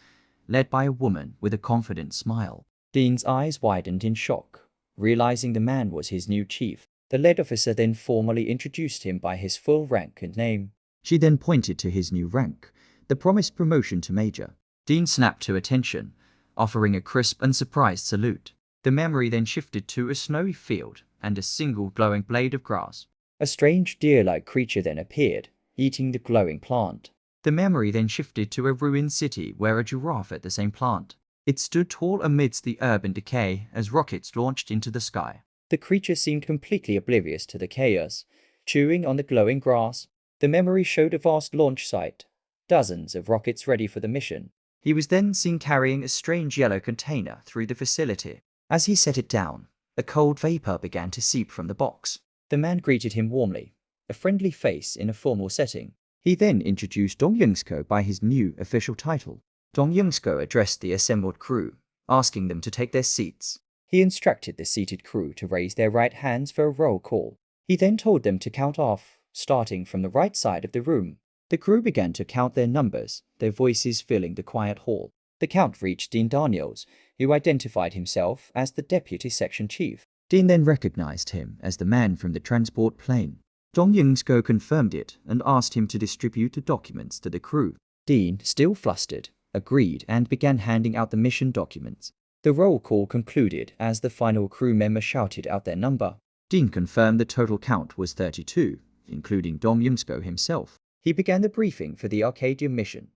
led by a woman with a confident smile. Dean's eyes widened in shock, realizing the man was his new chief. The lead officer then formally introduced him by his full rank and name. She then pointed to his new rank, the promised promotion to major. Dean snapped to attention, offering a crisp and surprised salute. The memory then shifted to a snowy field and a single glowing blade of grass. A strange deer-like creature then appeared, eating the glowing plant. The memory then shifted to a ruined city where a giraffe ate the same plant. It stood tall amidst the urban decay as rockets launched into the sky. The creature seemed completely oblivious to the chaos, chewing on the glowing grass. The memory showed a vast launch site, dozens of rockets ready for the mission. He was then seen carrying a strange yellow container through the facility. As he set it down, a cold vapor began to seep from the box. The man greeted him warmly, a friendly face in a formal setting. He then introduced Dong Youngsko by his new official title. Dong Youngsko addressed the assembled crew, asking them to take their seats. He instructed the seated crew to raise their right hands for a roll call. He then told them to count off, starting from the right side of the room. The crew began to count their numbers, their voices filling the quiet hall. The count reached Dean Daniels, who identified himself as the Deputy Section Chief. Dean then recognized him as the man from the transport plane. Dong Youngsko confirmed it and asked him to distribute the documents to the crew. Dean, still flustered, agreed and began handing out the mission documents. The roll call concluded as the final crew member shouted out their number. Dean confirmed the total count was 32, including Dong Youngsko himself. He began the briefing for the Arcadia mission,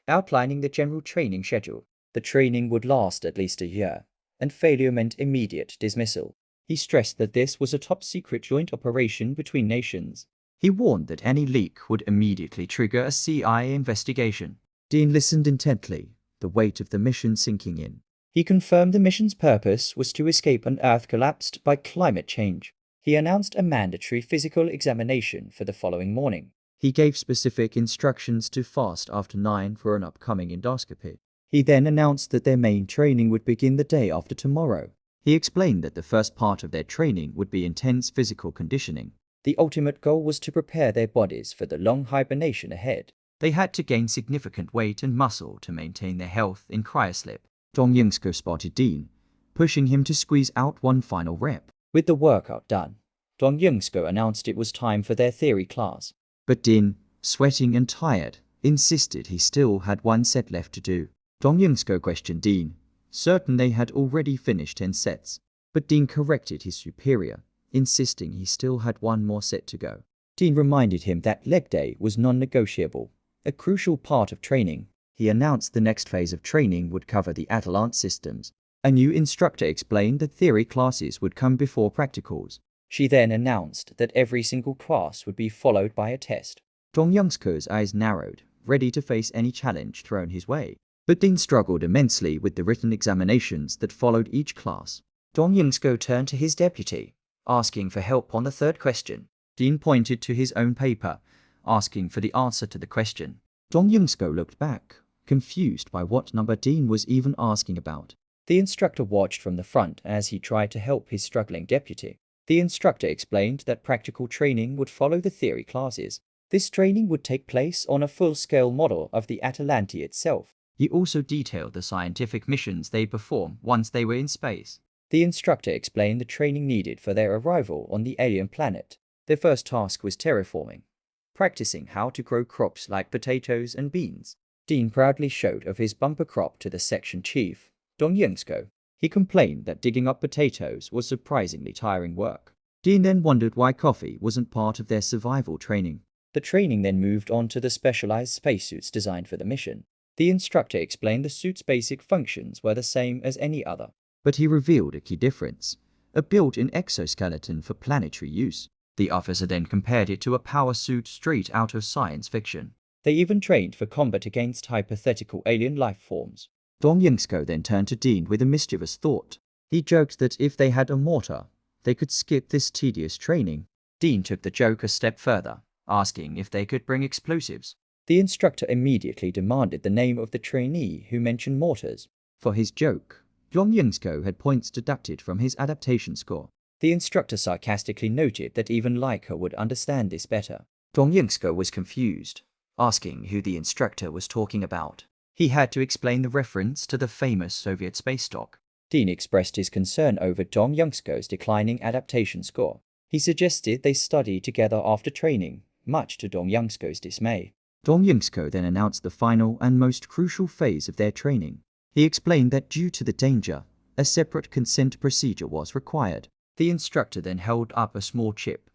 outlining the general training schedule. The training would last at least a year, and failure meant immediate dismissal. He stressed that this was a top-secret joint operation between nations. He warned that any leak would immediately trigger a CIA investigation. Dean listened intently, the weight of the mission sinking in. He confirmed the mission's purpose was to escape an Earth collapsed by climate change. He announced a mandatory physical examination for the following morning. He gave specific instructions to fast after 9 for an upcoming endoscopy. He then announced that their main training would begin the day after tomorrow. He explained that the first part of their training would be intense physical conditioning. The ultimate goal was to prepare their bodies for the long hibernation ahead. They had to gain significant weight and muscle to maintain their health in cryoslip. Dong Youngsko spotted Dean, pushing him to squeeze out one final rep. With the workout done, Dong Youngsko announced it was time for their theory class. But Dean, sweating and tired, insisted he still had one set left to do. Dong Youngsko questioned Dean, certain they had already finished 10 sets. But Dean corrected his superior, insisting he still had one more set to go. Dean reminded him that leg day was non-negotiable, a crucial part of training. He announced the next phase of training would cover the Atalant systems. A new instructor explained that theory classes would come before practicals. She then announced that every single class would be followed by a test. Dong Youngsko's eyes narrowed, ready to face any challenge thrown his way. But Dean struggled immensely with the written examinations that followed each class. Dong Youngsko turned to his deputy, asking for help on the third question. Dean pointed to his own paper, asking for the answer to the question. Dong Youngsko looked back, confused by what number Dean was even asking about. The instructor watched from the front as he tried to help his struggling deputy. The instructor explained that practical training would follow the theory classes. This training would take place on a full-scale model of the Atlantis itself. He also detailed the scientific missions they perform once they were in space. The instructor explained the training needed for their arrival on the alien planet. Their first task was terraforming, practicing how to grow crops like potatoes and beans. Dean proudly showed off his bumper crop to the section chief, Dong Youngsko. He complained that digging up potatoes was surprisingly tiring work. Dean then wondered why coffee wasn't part of their survival training. The training then moved on to the specialized spacesuits designed for the mission. The instructor explained the suit's basic functions were the same as any other. But he revealed a key difference, a built-in exoskeleton for planetary use. The officer then compared it to a power suit straight out of science fiction. They even trained for combat against hypothetical alien life forms. Dong Youngsko then turned to Dean with a mischievous thought. He joked that if they had a mortar, they could skip this tedious training. Dean took the joke a step further, asking if they could bring explosives. The instructor immediately demanded the name of the trainee who mentioned mortars. For his joke, Dong Youngsko had points deducted from his adaptation score. The instructor sarcastically noted that even Leica would understand this better. Dong Youngsko was confused, asking who the instructor was talking about. He had to explain the reference to the famous Soviet space stock. Dean expressed his concern over Dong Youngsko's declining adaptation score. He suggested they study together after training, much to Dong Youngsko's dismay. Dong Youngsko then announced the final and most crucial phase of their training. He explained that due to the danger, a separate consent procedure was required. The instructor then held up a small chip,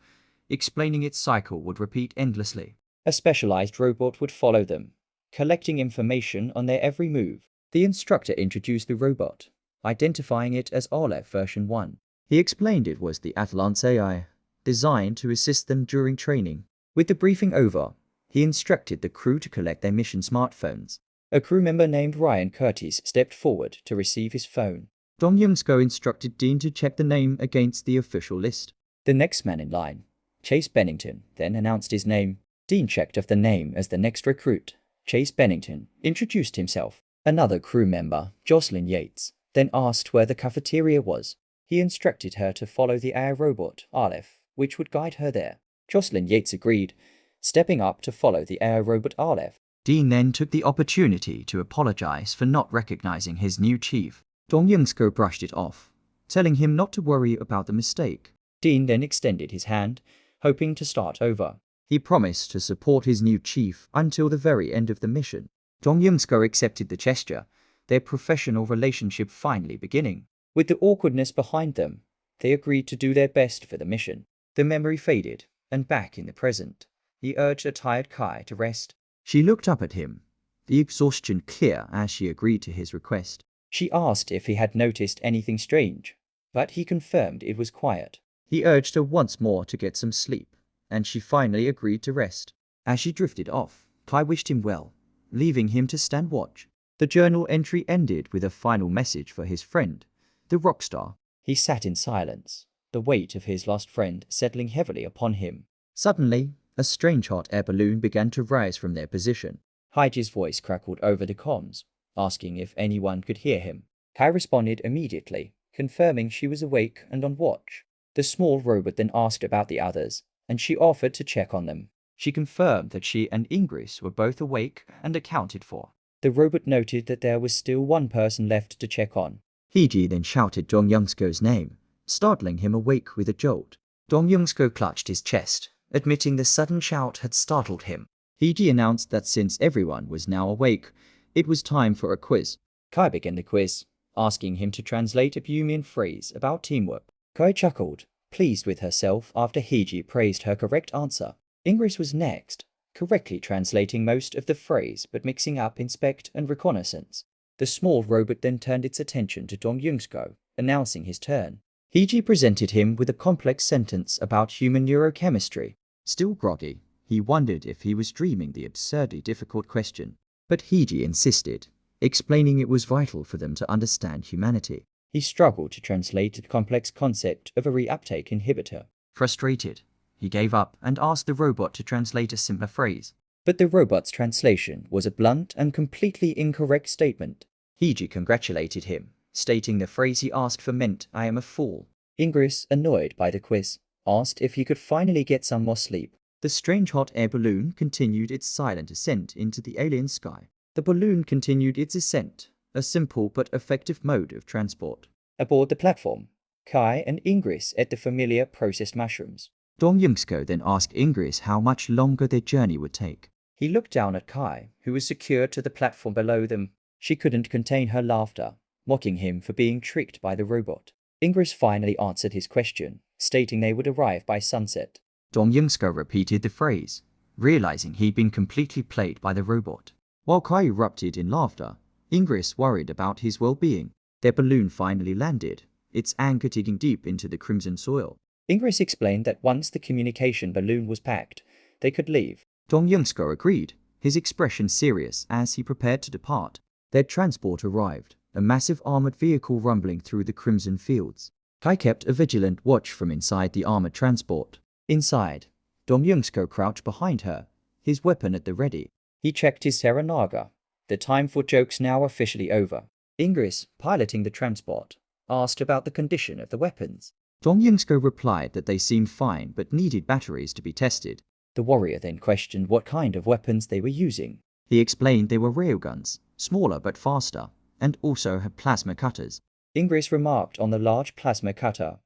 explaining its cycle would repeat endlessly. A specialized robot would follow them, collecting information on their every move. The instructor introduced the robot, identifying it as Aleph version 1. He explained it was the Atlant's AI, designed to assist them during training. With the briefing over, he instructed the crew to collect their mission smartphones. A crew member named Ryan Curtis stepped forward to receive his phone. Dong Youngsko instructed Dean to check the name against the official list. The next man in line, Chase Bennington, then announced his name. Dean checked off the name as the next recruit. Chase Bennington introduced himself. Another crew member, Jocelyn Yates, then asked where the cafeteria was. He instructed her to follow the AI robot, Aleph, which would guide her there. Jocelyn Yates agreed, stepping up to follow the AI robot Aleph. Dean then took the opportunity to apologize for not recognizing his new chief. Dong Youngsko brushed it off, telling him not to worry about the mistake. Dean then extended his hand, hoping to start over. He promised to support his new chief until the very end of the mission. Dong Youngsko accepted the gesture, their professional relationship finally beginning. With the awkwardness behind them, they agreed to do their best for the mission. The memory faded, and back in the present, he urged a tired Kai to rest. She looked up at him, the exhaustion clear as she agreed to his request. She asked if he had noticed anything strange, but he confirmed it was quiet. He urged her once more to get some sleep, and she finally agreed to rest. As she drifted off, Kai wished him well, leaving him to stand watch. The journal entry ended with a final message for his friend, the rock star. He sat in silence, the weight of his lost friend settling heavily upon him. Suddenly, a strange hot air balloon began to rise from their position. Haiji's voice crackled over the comms, asking if anyone could hear him. Kai responded immediately, confirming she was awake and on watch. The small robot then asked about the others, and she offered to check on them. She confirmed that she and Ingris were both awake and accounted for. The robot noted that there was still one person left to check on. Heiji then shouted Dong Youngsko's name, startling him awake with a jolt. Dong Youngsko clutched his chest, admitting the sudden shout had startled him. Heiji announced that since everyone was now awake, it was time for a quiz. Kai began the quiz, asking him to translate a Bumian phrase about teamwork. Kai chuckled, pleased with herself after Heiji praised her correct answer. Ingris was next, correctly translating most of the phrase but mixing up inspect and reconnaissance. The small robot then turned its attention to Dong Youngsko, announcing his turn. Heiji presented him with a complex sentence about human neurochemistry. Still groggy, he wondered if he was dreaming the absurdly difficult question. But Heiji insisted, explaining it was vital for them to understand humanity. He struggled to translate the complex concept of a reuptake inhibitor. Frustrated, he gave up and asked the robot to translate a simpler phrase. But the robot's translation was a blunt and completely incorrect statement. Heiji congratulated him, stating the phrase he asked for meant, "I am a fool." Ingris, annoyed by the quiz, asked if he could finally get some more sleep. The strange hot air balloon continued its silent ascent into the alien sky. The balloon continued its ascent, a simple but effective mode of transport. Aboard the platform, Kai and Ingris ate the familiar processed mushrooms. Dong Youngsko then asked Ingris how much longer their journey would take. He looked down at Kai, who was secured to the platform below them. She couldn't contain her laughter, mocking him for being tricked by the robot. Ingris finally answered his question, stating they would arrive by sunset. Dong Youngsko repeated the phrase, realizing he'd been completely played by the robot. While Kai erupted in laughter, Ingris worried about his well-being. Their balloon finally landed, its anchor digging deep into the crimson soil. Ingris explained that once the communication balloon was packed, they could leave. Dong Youngsko agreed, his expression serious as he prepared to depart. Their transport arrived, a massive armored vehicle rumbling through the crimson fields. Kai kept a vigilant watch from inside the armored transport. Inside, Dong Yungsko crouched behind her, his weapon at the ready. He checked his Seranaga. The time for jokes now officially over. Ingris, piloting the transport, asked about the condition of the weapons. Dong Yungsko replied that they seemed fine but needed batteries to be tested. The warrior then questioned what kind of weapons they were using. He explained they were railguns, smaller but faster, and also had plasma cutters. Ingris remarked on the large plasma cutter,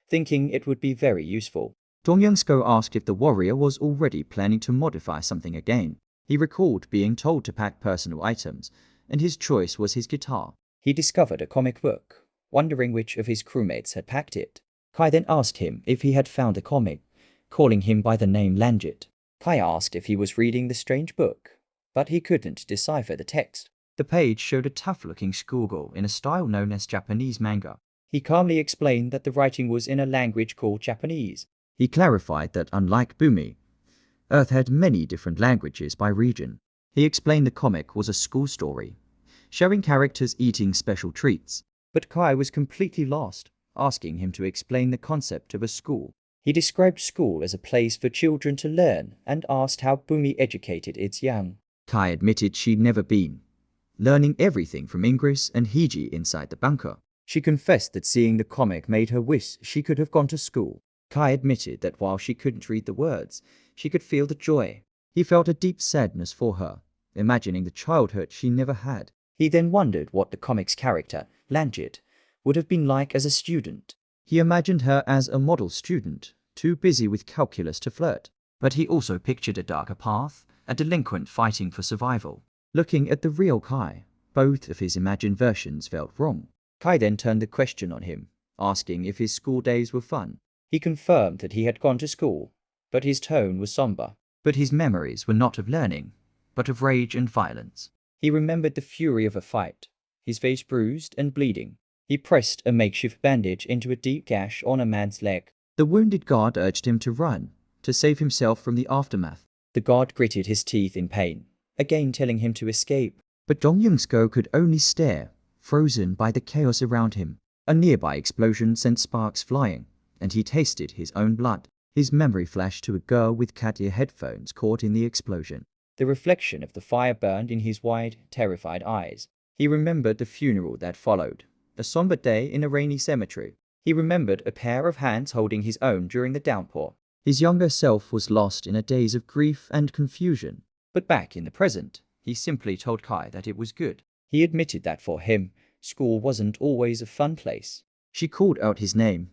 thinking it would be very useful. Dong Yungsko asked if the warrior was already planning to modify something again. He recalled being told to pack personal items, and his choice was his guitar. He discovered a comic book, wondering which of his crewmates had packed it. Kai then asked him if he had found the comic, calling him by the name Lanjit. Kai asked if he was reading the strange book, but he couldn't decipher the text. The page showed a tough-looking schoolgirl in a style known as Japanese manga. He calmly explained that the writing was in a language called Japanese. He clarified that unlike Bumi, Earth had many different languages by region. He explained the comic was a school story, showing characters eating special treats. But Kai was completely lost, asking him to explain the concept of a school. He described school as a place for children to learn and asked how Bumi educated its young. Kai admitted she'd never been, learning everything from Ingris and Hiji inside the bunker. She confessed that seeing the comic made her wish she could have gone to school. Kai admitted that while she couldn't read the words, she could feel the joy. He felt a deep sadness for her, imagining the childhood she never had. He then wondered what the comic's character, Lanjit, would have been like as a student. He imagined her as a model student, too busy with calculus to flirt. But he also pictured a darker path, a delinquent fighting for survival. Looking at the real Kai, both of his imagined versions felt wrong. Kai then turned the question on him, asking if his school days were fun. He confirmed that he had gone to school, but his tone was somber. But his memories were not of learning, but of rage and violence. He remembered the fury of a fight, his face bruised and bleeding. He pressed a makeshift bandage into a deep gash on a man's leg. The wounded guard urged him to run, to save himself from the aftermath. The guard gritted his teeth in pain, again telling him to escape. But Dong Yungsko could only stare, frozen by the chaos around him. A nearby explosion sent sparks flying, and he tasted his own blood. His memory flashed to a girl with cat ear headphones caught in the explosion. The reflection of the fire burned in his wide, terrified eyes. He remembered the funeral that followed, a somber day in a rainy cemetery. He remembered a pair of hands holding his own during the downpour. His younger self was lost in a daze of grief and confusion. But back in the present, he simply told Kai that it was good. He admitted that for him, school wasn't always a fun place. She called out his name,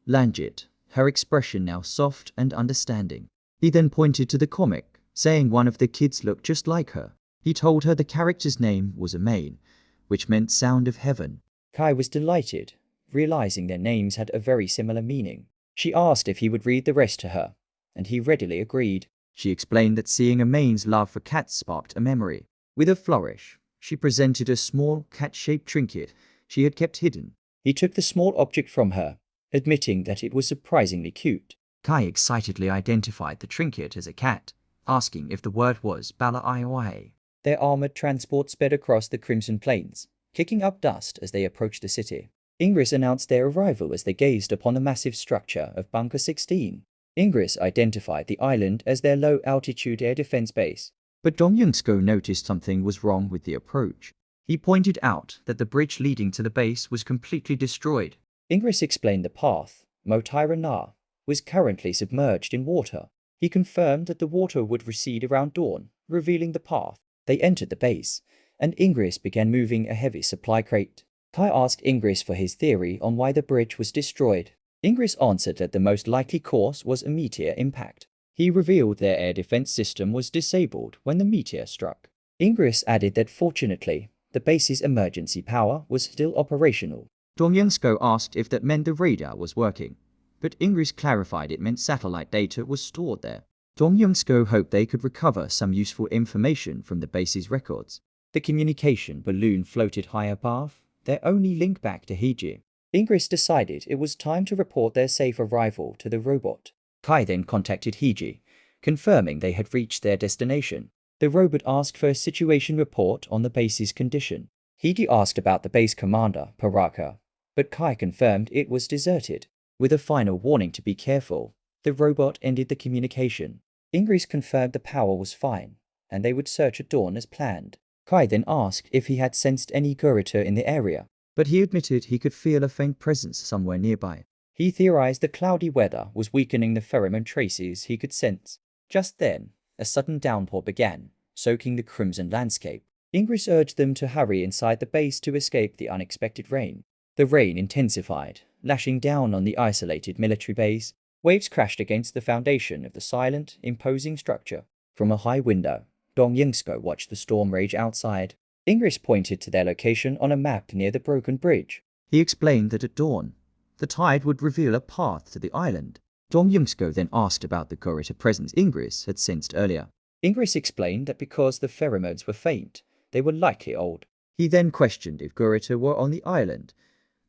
Lanjit, her expression now soft and understanding. He then pointed to the comic, saying one of the kids looked just like her. He told her the character's name was Amain, which meant sound of heaven. Kai was delighted, realizing their names had a very similar meaning. She asked if he would read the rest to her, and he readily agreed. She explained that seeing Amain's love for cats sparked a memory. With a flourish, she presented a small cat-shaped trinket she had kept hidden. He took the small object from her, admitting that it was surprisingly cute. Kai excitedly identified the trinket as a cat, asking if the word was Bala-I-O-I. Their armored transport sped across the Crimson Plains, kicking up dust as they approached the city. Ingris announced their arrival as they gazed upon the massive structure of Bunker 16. Ingris identified the island as their low-altitude air defense base. But Dong Yungsko noticed something was wrong with the approach. He pointed out that the bridge leading to the base was completely destroyed. Ingris explained the path, Motaira Na, was currently submerged in water. He confirmed that the water would recede around dawn, revealing the path. They entered the base, and Ingris began moving a heavy supply crate. Kai asked Ingris for his theory on why the bridge was destroyed. Ingris answered that the most likely cause was a meteor impact. He revealed their air defense system was disabled when the meteor struck. Ingris added that fortunately, the base's emergency power was still operational. Dong Yungsko asked if that meant the radar was working, but Ingris clarified it meant satellite data was stored there. Dong Yungsko hoped they could recover some useful information from the base's records. The communication balloon floated high above, their only link back to Hiji. Ingris decided it was time to report their safe arrival to the robot. Kai then contacted Hiji, confirming they had reached their destination. The robot asked for a situation report on the base's condition. Hidi asked about the base commander, Paraka, but Kai confirmed it was deserted. With a final warning to be careful, the robot ended the communication. Ingris confirmed the power was fine, and they would search at dawn as planned. Kai then asked if he had sensed any Gurita in the area, but he admitted he could feel a faint presence somewhere nearby. He theorized the cloudy weather was weakening the pheromone traces he could sense. Just then, a sudden downpour began, soaking the crimson landscape. Ingris urged them to hurry inside the base to escape the unexpected rain. The rain intensified, lashing down on the isolated military base. Waves crashed against the foundation of the silent, imposing structure. From a high window, Dong Yingsko watched the storm rage outside. Ingris pointed to their location on a map near the broken bridge. He explained that at dawn, the tide would reveal a path to the island. Dong Yingsko then asked about the Gurita presence Ingris had sensed earlier. Ingris explained that because the pheromones were faint, they were likely old. He then questioned if Gurita were on the island,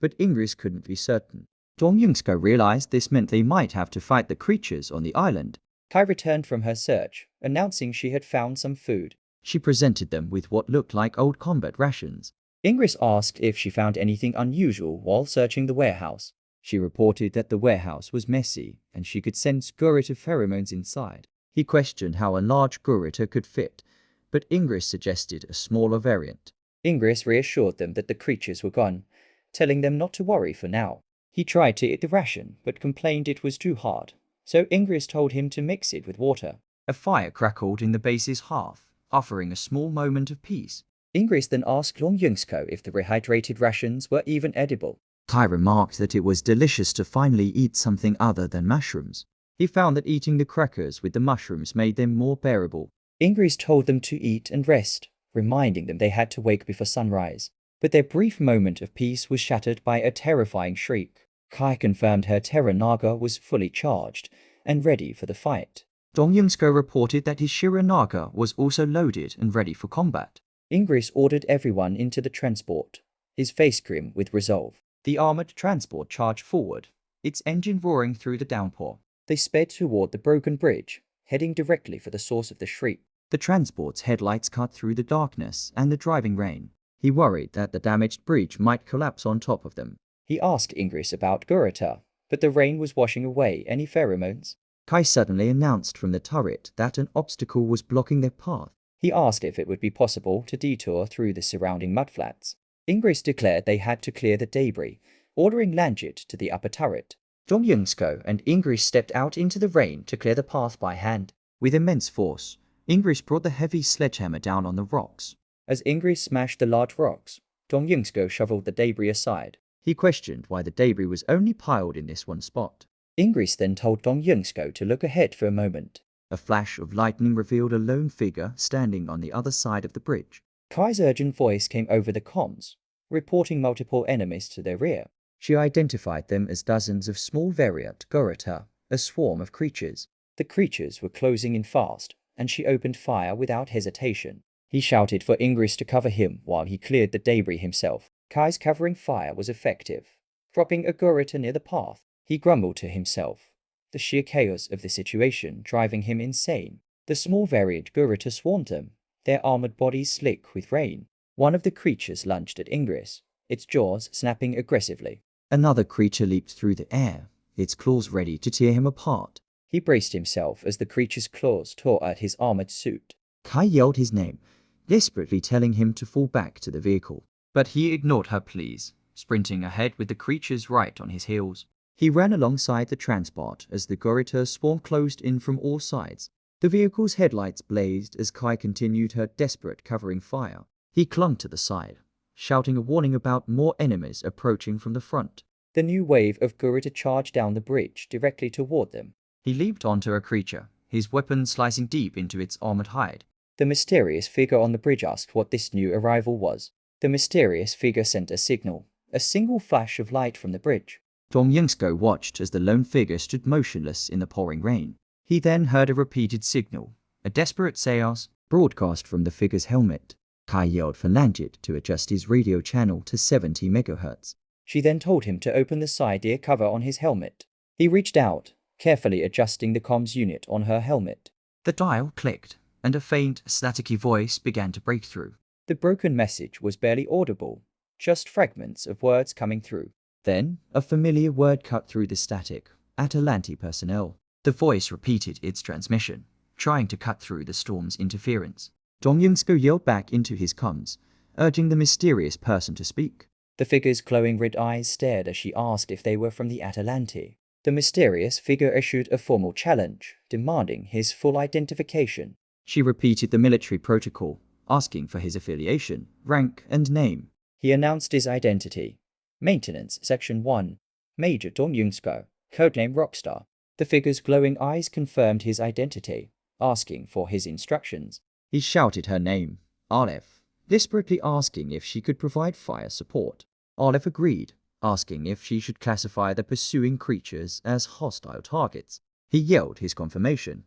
but Ingris couldn't be certain. Dong Yingsko realized this meant they might have to fight the creatures on the island. Kai returned from her search, announcing she had found some food. She presented them with what looked like old combat rations. Ingris asked if she found anything unusual while searching the warehouse. She reported that the warehouse was messy and she could sense Gurita pheromones inside. He questioned how a large Gurita could fit, but Ingris suggested a smaller variant. Ingris reassured them that the creatures were gone, telling them not to worry for now. He tried to eat the ration, but complained it was too hard, so Ingris told him to mix it with water. A fire crackled in the base's hearth, offering a small moment of peace. Ingris then asked Dong Yingsko if the rehydrated rations were even edible. Kai remarked that it was delicious to finally eat something other than mushrooms. He found that eating the crackers with the mushrooms made them more bearable. Ingris told them to eat and rest, reminding them they had to wake before sunrise. But their brief moment of peace was shattered by a terrifying shriek. Kai confirmed her Terra Naga was fully charged and ready for the fight. Dong Yingsko reported that his Shira Naga was also loaded and ready for combat. Ingris ordered everyone into the transport, his face grim with resolve. The armored transport charged forward, its engine roaring through the downpour. They sped toward the broken bridge, heading directly for the source of the shriek. The transport's headlights cut through the darkness and the driving rain. He worried that the damaged bridge might collapse on top of them. He asked Ingris about Gurita, but the rain was washing away any pheromones. Kai suddenly announced from the turret that an obstacle was blocking their path. He asked if it would be possible to detour through the surrounding mudflats. Ingris declared they had to clear the debris, ordering Lanjit to the upper turret. Dong Yingsko and Ingris stepped out into the rain to clear the path by hand. With immense force, Ingris brought the heavy sledgehammer down on the rocks. As Ingris smashed the large rocks, Dong Yingsko shoveled the debris aside. He questioned why the debris was only piled in this one spot. Ingris then told Dong Yingsko to look ahead for a moment. A flash of lightning revealed a lone figure standing on the other side of the bridge. Kai's urgent voice came over the comms, reporting multiple enemies to their rear. She identified them as dozens of small variant Gurita, a swarm of creatures. The creatures were closing in fast, and she opened fire without hesitation. He shouted for Ingris to cover him while he cleared the debris himself. Kai's covering fire was effective. Dropping a Gurita near the path, he grumbled to himself, the sheer chaos of the situation driving him insane. The small variant Gurita swarmed them, their armored bodies slick with rain. One of the creatures lunged at Ingris, its jaws snapping aggressively. Another creature leaped through the air, its claws ready to tear him apart. He braced himself as the creature's claws tore at his armored suit. Kai yelled his name, desperately telling him to fall back to the vehicle. But he ignored her pleas, sprinting ahead with the creatures right on his heels. He ran alongside the transport as the Gurita swarm closed in from all sides. The vehicle's headlights blazed as Kai continued her desperate covering fire. He clung to the side, shouting a warning about more enemies approaching from the front. The new wave of Gurita charged down the bridge directly toward them. He leaped onto a creature, his weapon slicing deep into its armored hide. The mysterious figure on the bridge asked what this new arrival was. The mysterious figure sent a signal, a single flash of light from the bridge. Dong Yingsko watched as the lone figure stood motionless in the pouring rain. He then heard a repeated signal, a desperate seance, broadcast from the figure's helmet. Kai yelled for Lanjit to adjust his radio channel to 70 MHz. She then told him to open the side ear cover on his helmet. He reached out, carefully adjusting the comms unit on her helmet. The dial clicked, and a faint, staticky voice began to break through. The broken message was barely audible, just fragments of words coming through. Then, a familiar word cut through the static. Atalante personnel. The voice repeated its transmission, trying to cut through the storm's interference. Dong Yunsko yelled back into his comms, urging the mysterious person to speak. The figure's glowing red eyes stared as she asked if they were from the Atalante. The mysterious figure issued a formal challenge, demanding his full identification. She repeated the military protocol, asking for his affiliation, rank, and name. He announced his identity. Maintenance, Section 1. Major Dong Yunsko, codename Rockstar. The figure's glowing eyes confirmed his identity, asking for his instructions. He shouted her name, Aleph, desperately asking if she could provide fire support. Aleph agreed, asking if she should classify the pursuing creatures as hostile targets. He yelled his confirmation,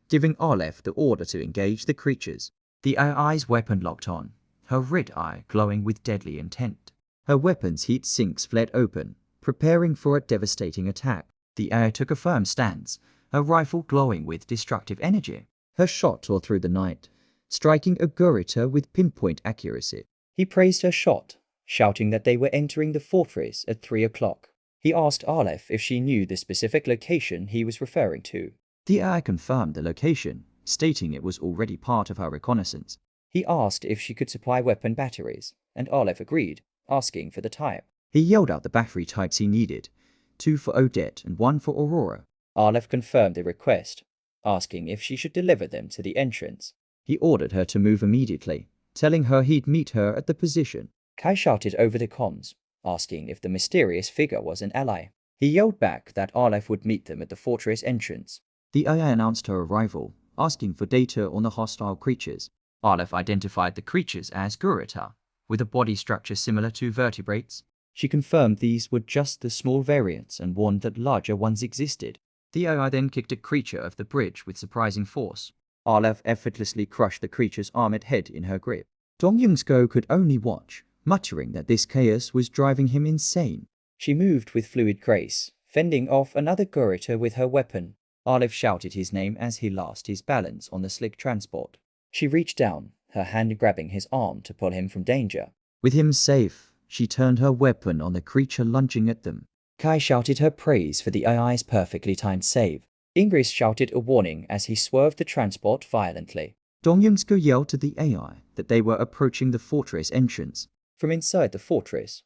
giving Aleph the order to engage the creatures. The AI's weapon locked on, her red eye glowing with deadly intent. Her weapon's heat sinks fled open, preparing for a devastating attack. The AI took a firm stance, her rifle glowing with destructive energy. Her shot tore through the night, striking a Gurita with pinpoint accuracy. He praised her shot, shouting that they were entering the fortress at 3 o'clock. He asked Aleph if she knew the specific location he was referring to. The AI confirmed the location, stating it was already part of her reconnaissance. He asked if she could supply weapon batteries, and Aleph agreed, asking for the type. He yelled out the battery types he needed, 2 for Odette and 1 for Aurora. Aleph confirmed the request, asking if she should deliver them to the entrance. He ordered her to move immediately, telling her he'd meet her at the position. Kai shouted over the comms, asking if the mysterious figure was an ally. He yelled back that Aleph would meet them at the fortress entrance. The AI announced her arrival, asking for data on the hostile creatures. Aleph identified the creatures as Gurita, with a body structure similar to vertebrates. She confirmed these were just the small variants and warned that larger ones existed. The AI then kicked a creature off the bridge with surprising force. Aleph effortlessly crushed the creature's armored head in her grip. Dong Yunsko could only watch, muttering that this chaos was driving him insane. She moved with fluid grace, fending off another Gurita with her weapon. Aleph shouted his name as he lost his balance on the slick transport. She reached down, her hand grabbing his arm to pull him from danger. With him safe, she turned her weapon on the creature lunging at them. Kai shouted her praise for the AI's perfectly timed save. Ingris shouted a warning as he swerved the transport violently. Dong Yunsko yelled to the AI that they were approaching the fortress entrance. From inside the fortress,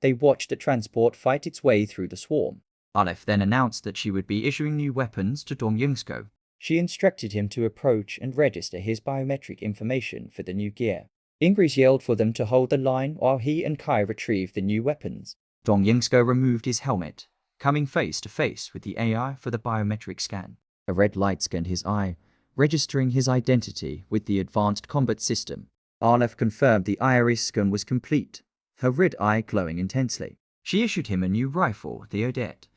they watched the transport fight its way through the swarm. Aleph then announced that she would be issuing new weapons to Dong Yunsko. She instructed him to approach and register his biometric information for the new gear. Ingris yelled for them to hold the line while he and Kai retrieved the new weapons. Dong Yunsko removed his helmet, coming face to face with the AI for the biometric scan. A red light scanned his eye, registering his identity with the advanced combat system. Aleph confirmed the iris scan was complete, her red eye glowing intensely. She issued him a new rifle, the Odette,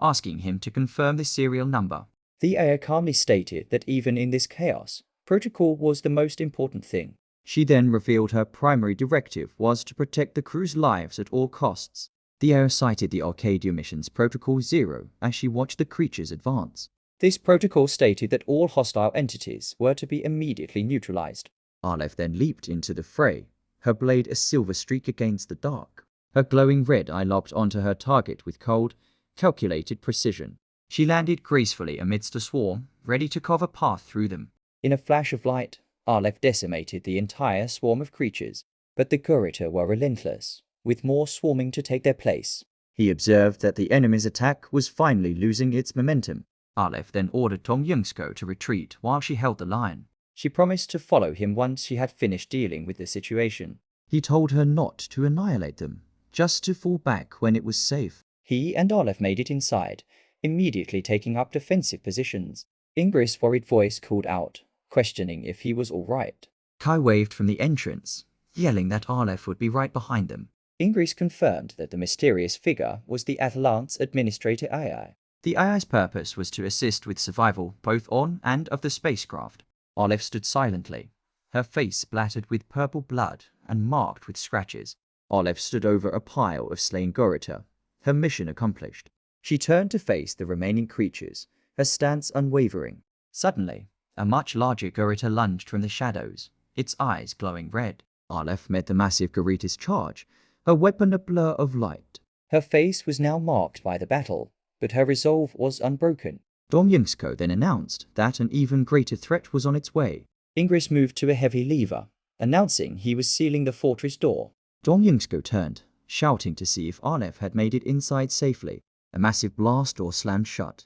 asking him to confirm the serial number. The AI calmly stated that even in this chaos, protocol was the most important thing. She then revealed her primary directive was to protect the crew's lives at all costs. The AI cited the Arcadia mission's Protocol Zero as she watched the creatures advance. This protocol stated that all hostile entities were to be immediately neutralized. Aleph then leaped into the fray, her blade a silver streak against the dark. Her glowing red eye locked onto her target with cold, calculated precision. She landed gracefully amidst a swarm, ready to carve a path through them. In a flash of light, Aleph decimated the entire swarm of creatures, but the Gurita were relentless, with more swarming to take their place. He observed that the enemy's attack was finally losing its momentum. Aleph then ordered Dong Yunsko to retreat while she held the line. She promised to follow him once she had finished dealing with the situation. He told her not to annihilate them, just to fall back when it was safe. He and Aleph made it inside, immediately taking up defensive positions. Ingris' worried voice called out, questioning if he was all right. Kai waved from the entrance, yelling that Aleph would be right behind them. Ingris confirmed that the mysterious figure was the Atalante's administrator AI. The AI's purpose was to assist with survival both on and of the spacecraft. Aleph stood silently, her face splattered with purple blood and marked with scratches. Aleph stood over a pile of slain Gurita, her mission accomplished. She turned to face the remaining creatures, her stance unwavering. Suddenly, a much larger Gurita lunged from the shadows, its eyes glowing red. Aleph met the massive Garita's charge, her weapon a blur of light. Her face was now marked by the battle, but her resolve was unbroken. Dong Yingsko then announced that an even greater threat was on its way. Ingress moved to a heavy lever, announcing he was sealing the fortress door. Dong Yingsko turned, shouting to see if Aleph had made it inside safely. A massive blast door slammed shut,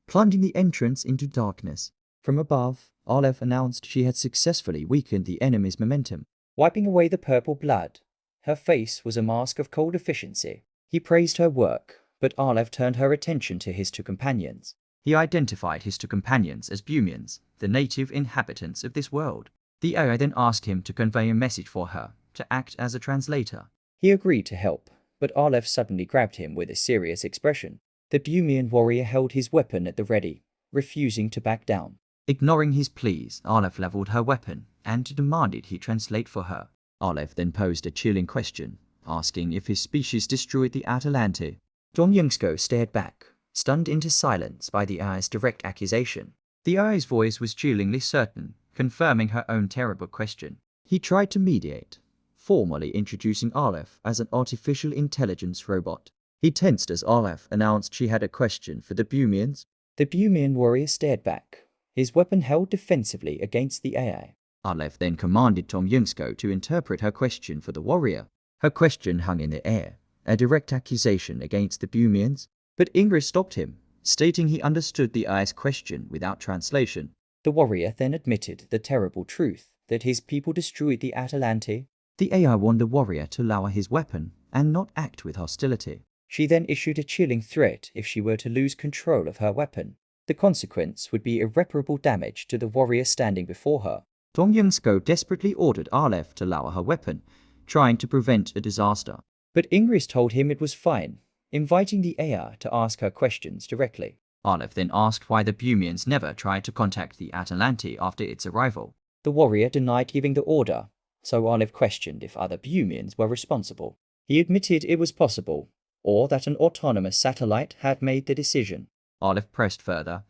plunging the entrance into darkness. From above, Aleph announced she had successfully weakened the enemy's momentum, wiping away the purple blood. Her face was a mask of cold efficiency. He praised her work, but Aleph turned her attention to his two companions. He identified his two companions as Bumians, the native inhabitants of this world. The AI then asked him to convey a message for her, to act as a translator. He agreed to help, but Aleph suddenly grabbed him with a serious expression. The Bumian warrior held his weapon at the ready, refusing to back down. Ignoring his pleas, Aleph leveled her weapon and demanded he translate for her. Aleph then posed a chilling question, asking if his species destroyed the Atalante. Dong Yingsko stared back, stunned into silence by the AI's direct accusation. The AI's voice was chillingly certain, confirming her own terrible question. He tried to mediate, formally introducing Aleph as an artificial intelligence robot. He tensed as Aleph announced she had a question for the Bumians. The Bumian warrior stared back, his weapon held defensively against the AI. Aleph then commanded Dong Yingsko to interpret her question for the warrior. Her question hung in the air, a direct accusation against the Bumians, but Ingress stopped him, stating he understood the AI's question without translation. The warrior then admitted the terrible truth that his people destroyed the Atalante. The AI warned the warrior to lower his weapon and not act with hostility. She then issued a chilling threat if she were to lose control of her weapon. The consequence would be irreparable damage to the warrior standing before her. Dong Yingsko desperately ordered Aleph to lower her weapon, trying to prevent a disaster. But Ingress told him it was fine, inviting the AI to ask her questions directly. Aleph then asked why the Bumians never tried to contact the Atalante after its arrival. The warrior denied giving the order, so Aleph questioned if other Bumians were responsible. He admitted it was possible, or that an autonomous satellite had made the decision. Aleph pressed further,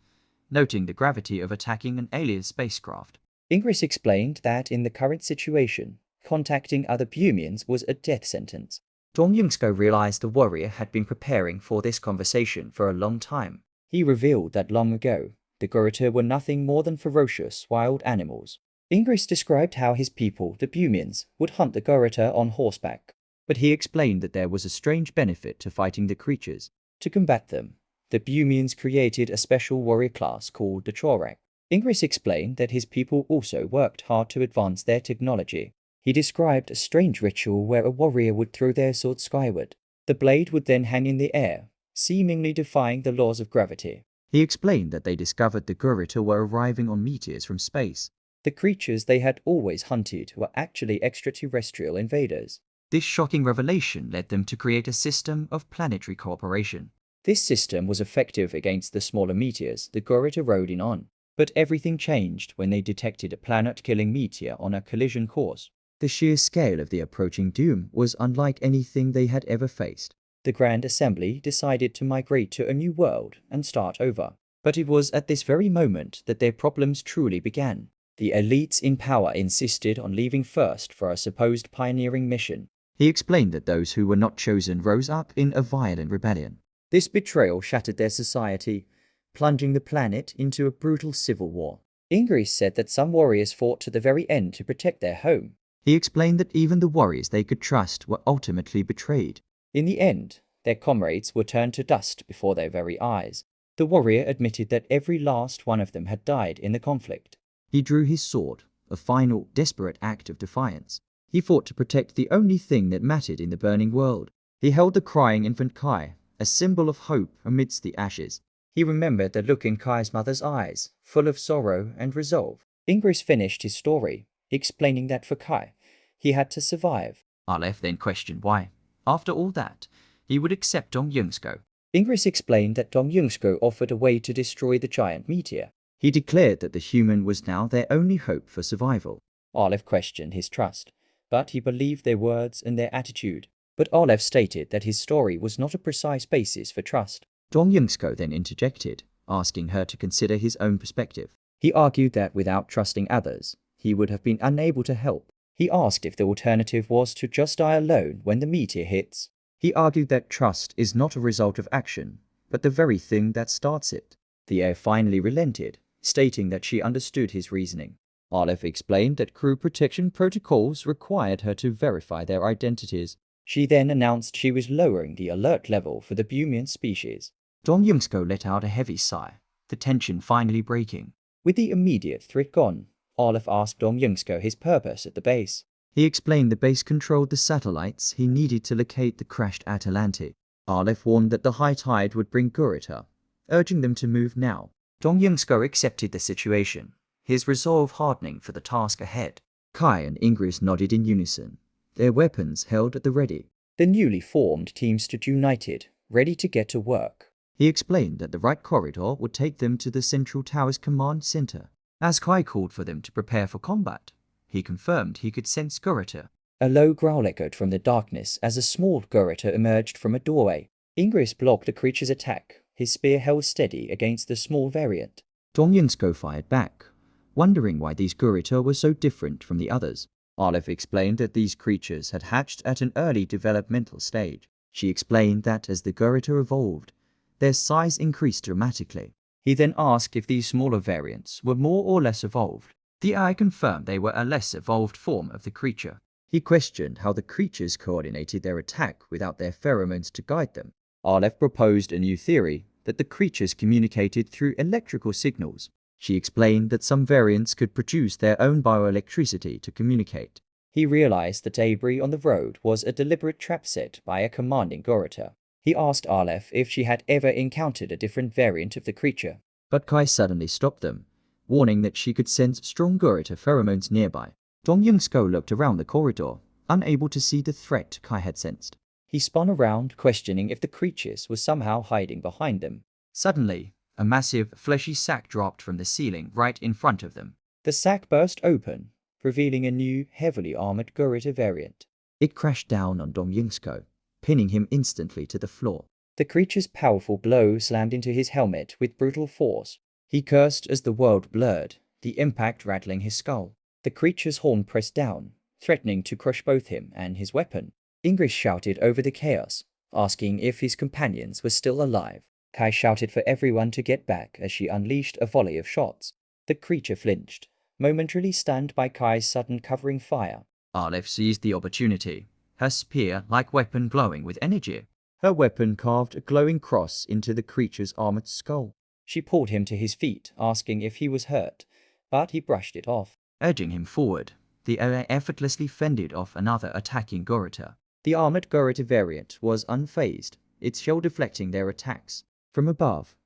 noting the gravity of attacking an alien spacecraft. Ingress explained that in the current situation, contacting other Bumians was a death sentence. Dong Yingsko realized the warrior had been preparing for this conversation for a long time. He revealed that long ago, the Gurita were nothing more than ferocious wild animals. Ingress described how his people, the Bumians, would hunt the Gurita on horseback, but he explained that there was a strange benefit to fighting the creatures. To combat them, the Bumians created a special warrior class called the Chorak. Ingress explained that his people also worked hard to advance their technology. He described a strange ritual where a warrior would throw their sword skyward. The blade would then hang in the air, seemingly defying the laws of gravity. He explained that they discovered the Gurita were arriving on meteors from space. The creatures they had always hunted were actually extraterrestrial invaders. This shocking revelation led them to create a system of planetary cooperation. This system was effective against the smaller meteors the Gurita rode in on. But everything changed when they detected a planet-killing meteor on a collision course. The sheer scale of the approaching doom was unlike anything they had ever faced. The Grand Assembly decided to migrate to a new world and start over. But it was at this very moment that their problems truly began. The elites in power insisted on leaving first for a supposed pioneering mission. He explained that those who were not chosen rose up in a violent rebellion. This betrayal shattered their society, plunging the planet into a brutal civil war. Ingress said that some warriors fought to the very end to protect their home. He explained that even the warriors they could trust were ultimately betrayed. In the end, their comrades were turned to dust before their very eyes. The warrior admitted that every last one of them had died in the conflict. He drew his sword, a final, desperate act of defiance. He fought to protect the only thing that mattered in the burning world. He held the crying infant Kai, a symbol of hope amidst the ashes. He remembered the look in Kai's mother's eyes, full of sorrow and resolve. Ingress finished his story, explaining that for Kai, he had to survive. Aleph then questioned why, after all that, he would accept Dong Yingsko. Ingress explained that Dong Yingsko offered a way to destroy the giant meteor. He declared that the human was now their only hope for survival. Aleph questioned his trust, but he believed their words and their attitude. But Aleph stated that his story was not a precise basis for trust. Dong Yingsko then interjected, asking her to consider his own perspective. He argued that without trusting others, he would have been unable to help. He asked if the alternative was to just die alone when the meteor hits. He argued that trust is not a result of action, but the very thing that starts it. The air finally relented, stating that she understood his reasoning. Aleph explained that crew protection protocols required her to verify their identities. She then announced she was lowering the alert level for the Bumian species. Dong Yungsko let out a heavy sigh, the tension finally breaking. With the immediate threat gone, Aleph asked Dong Yungsko his purpose at the base. He explained the base controlled the satellites he needed to locate the crashed Atalante. Aleph warned that the high tide would bring Gurita, urging them to move now. Dong Yungsko accepted the situation, his resolve hardening for the task ahead. Kai and Ingris nodded in unison, their weapons held at the ready. The newly formed team stood united, ready to get to work. He explained that the right corridor would take them to the Central Tower's command center. As Kai called for them to prepare for combat, he confirmed he could sense Gurita. A low growl echoed from the darkness as a small Gurita emerged from a doorway. Ingris blocked the creature's attack, his spear held steady against the small variant. Dong Yunsko fired back, wondering why these Gurita were so different from the others. Aleph explained that these creatures had hatched at an early developmental stage. She explained that as the Gurita evolved, their size increased dramatically. He then asked if these smaller variants were more or less evolved. The AI confirmed they were a less evolved form of the creature. He questioned how the creatures coordinated their attack without their pheromones to guide them. Aleph proposed a new theory that the creatures communicated through electrical signals. She explained that some variants could produce their own bioelectricity to communicate. He realized the debris on the road was a deliberate trap set by a commanding Gurita. He asked Aleph if she had ever encountered a different variant of the creature. But Kai suddenly stopped them, warning that she could sense strong Gurita pheromones nearby. Dong Yungsko looked around the corridor, unable to see the threat Kai had sensed. He spun around, questioning if the creatures were somehow hiding behind them. Suddenly, a massive, fleshy sack dropped from the ceiling right in front of them. The sack burst open, revealing a new, heavily armored Gurita variant. It crashed down on Dong Yungsko, pinning him instantly to the floor. The creature's powerful blow slammed into his helmet with brutal force. He cursed as the world blurred, the impact rattling his skull. The creature's horn pressed down, threatening to crush both him and his weapon. Ingris shouted over the chaos, asking if his companions were still alive. Kai shouted for everyone to get back as she unleashed a volley of shots. The creature flinched, momentarily stunned by Kai's sudden covering fire. Aleph seized the opportunity, her spear-like weapon glowing with energy. Her weapon carved a glowing cross into the creature's armored skull. She pulled him to his feet, asking if he was hurt, but he brushed it off. Urging him forward, the AI effortlessly fended off another attacking Gurita. The armored Gurita variant was unfazed, its shell deflecting their attacks. From above,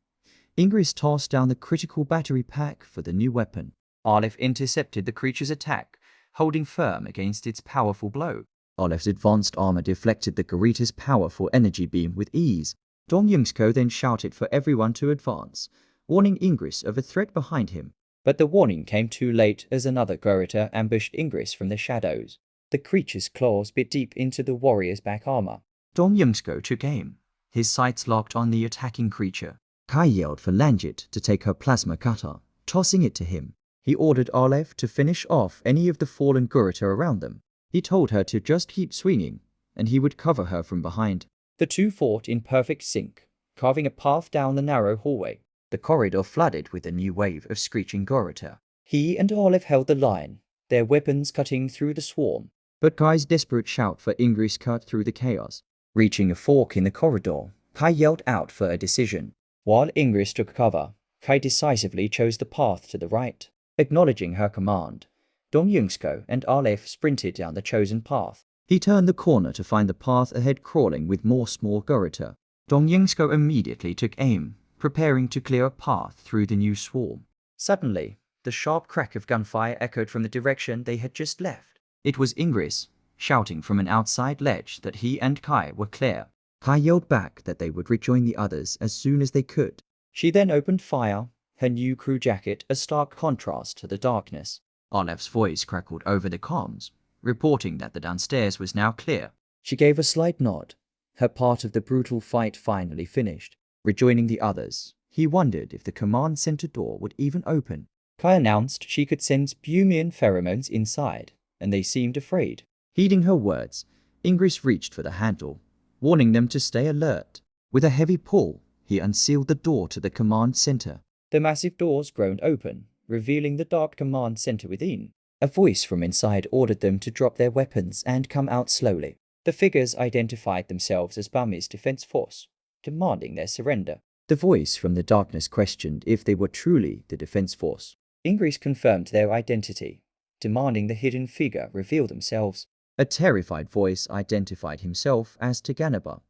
Ingris tossed down the critical battery pack for the new weapon. Aleph intercepted the creature's attack, holding firm against its powerful blow. Aleph's advanced armor deflected the Gurita's powerful energy beam with ease. Dong Yungsko then shouted for everyone to advance, warning Ingris of a threat behind him. But the warning came too late as another Gurita ambushed Ingris from the shadows. The creature's claws bit deep into the warrior's back armor. Dong Yungsko took aim, his sights locked on the attacking creature. Kai yelled for Lanjit to take her plasma cutter, tossing it to him. He ordered Aleph to finish off any of the fallen Gurita around them. He told her to just keep swinging, and he would cover her from behind. The two fought in perfect sync, carving a path down the narrow hallway. The corridor flooded with a new wave of screeching Gurita. He and Aleph held the line, their weapons cutting through the swarm. But Kai's desperate shout for Ingris cut through the chaos. Reaching a fork in the corridor, Kai yelled out for a decision. While Ingris took cover, Kai decisively chose the path to the right. Acknowledging her command, Dong Yungsko and Aleph sprinted down the chosen path. He turned the corner to find the path ahead crawling with more small Gurita. Dong Yungsko immediately took aim, preparing to clear a path through the new swarm. Suddenly, the sharp crack of gunfire echoed from the direction they had just left. It was Ingris, shouting from an outside ledge that he and Kai were clear. Kai yelled back that they would rejoin the others as soon as they could. She then opened fire, her new crew jacket a stark contrast to the darkness. Aleph's voice crackled over the comms, reporting that the downstairs was now clear. She gave a slight nod, her part of the brutal fight finally finished. Rejoining the others, he wondered if the command center door would even open. Kai announced she could sense Bumian pheromones inside, and they seemed afraid. Heeding her words, Ingris reached for the handle, warning them to stay alert. With a heavy pull, he unsealed the door to the command center. The massive doors groaned open, revealing the dark command center within. A voice from inside ordered them to drop their weapons and come out slowly. The figures identified themselves as Burmese Defense Force, demanding their surrender. The voice from the darkness questioned if they were truly the defense force. Ingris confirmed their identity, demanding the hidden figure reveal themselves. A terrified voice identified himself as Taganaba,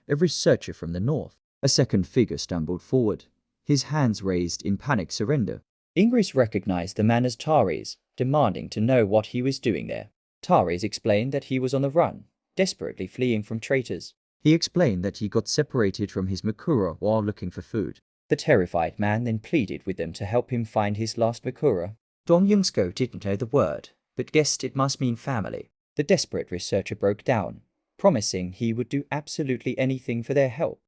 a researcher from the north. A second figure stumbled forward, his hands raised in panic surrender. Ingris recognized the man as Taris, demanding to know what he was doing there. Taris explained that he was on the run, desperately fleeing from traitors. He explained that he got separated from his Makura while looking for food. The terrified man then pleaded with them to help him find his lost Makura. Dong Yungsko didn't know the word, but guessed it must mean family. The desperate researcher broke down, promising he would do absolutely anything for their help.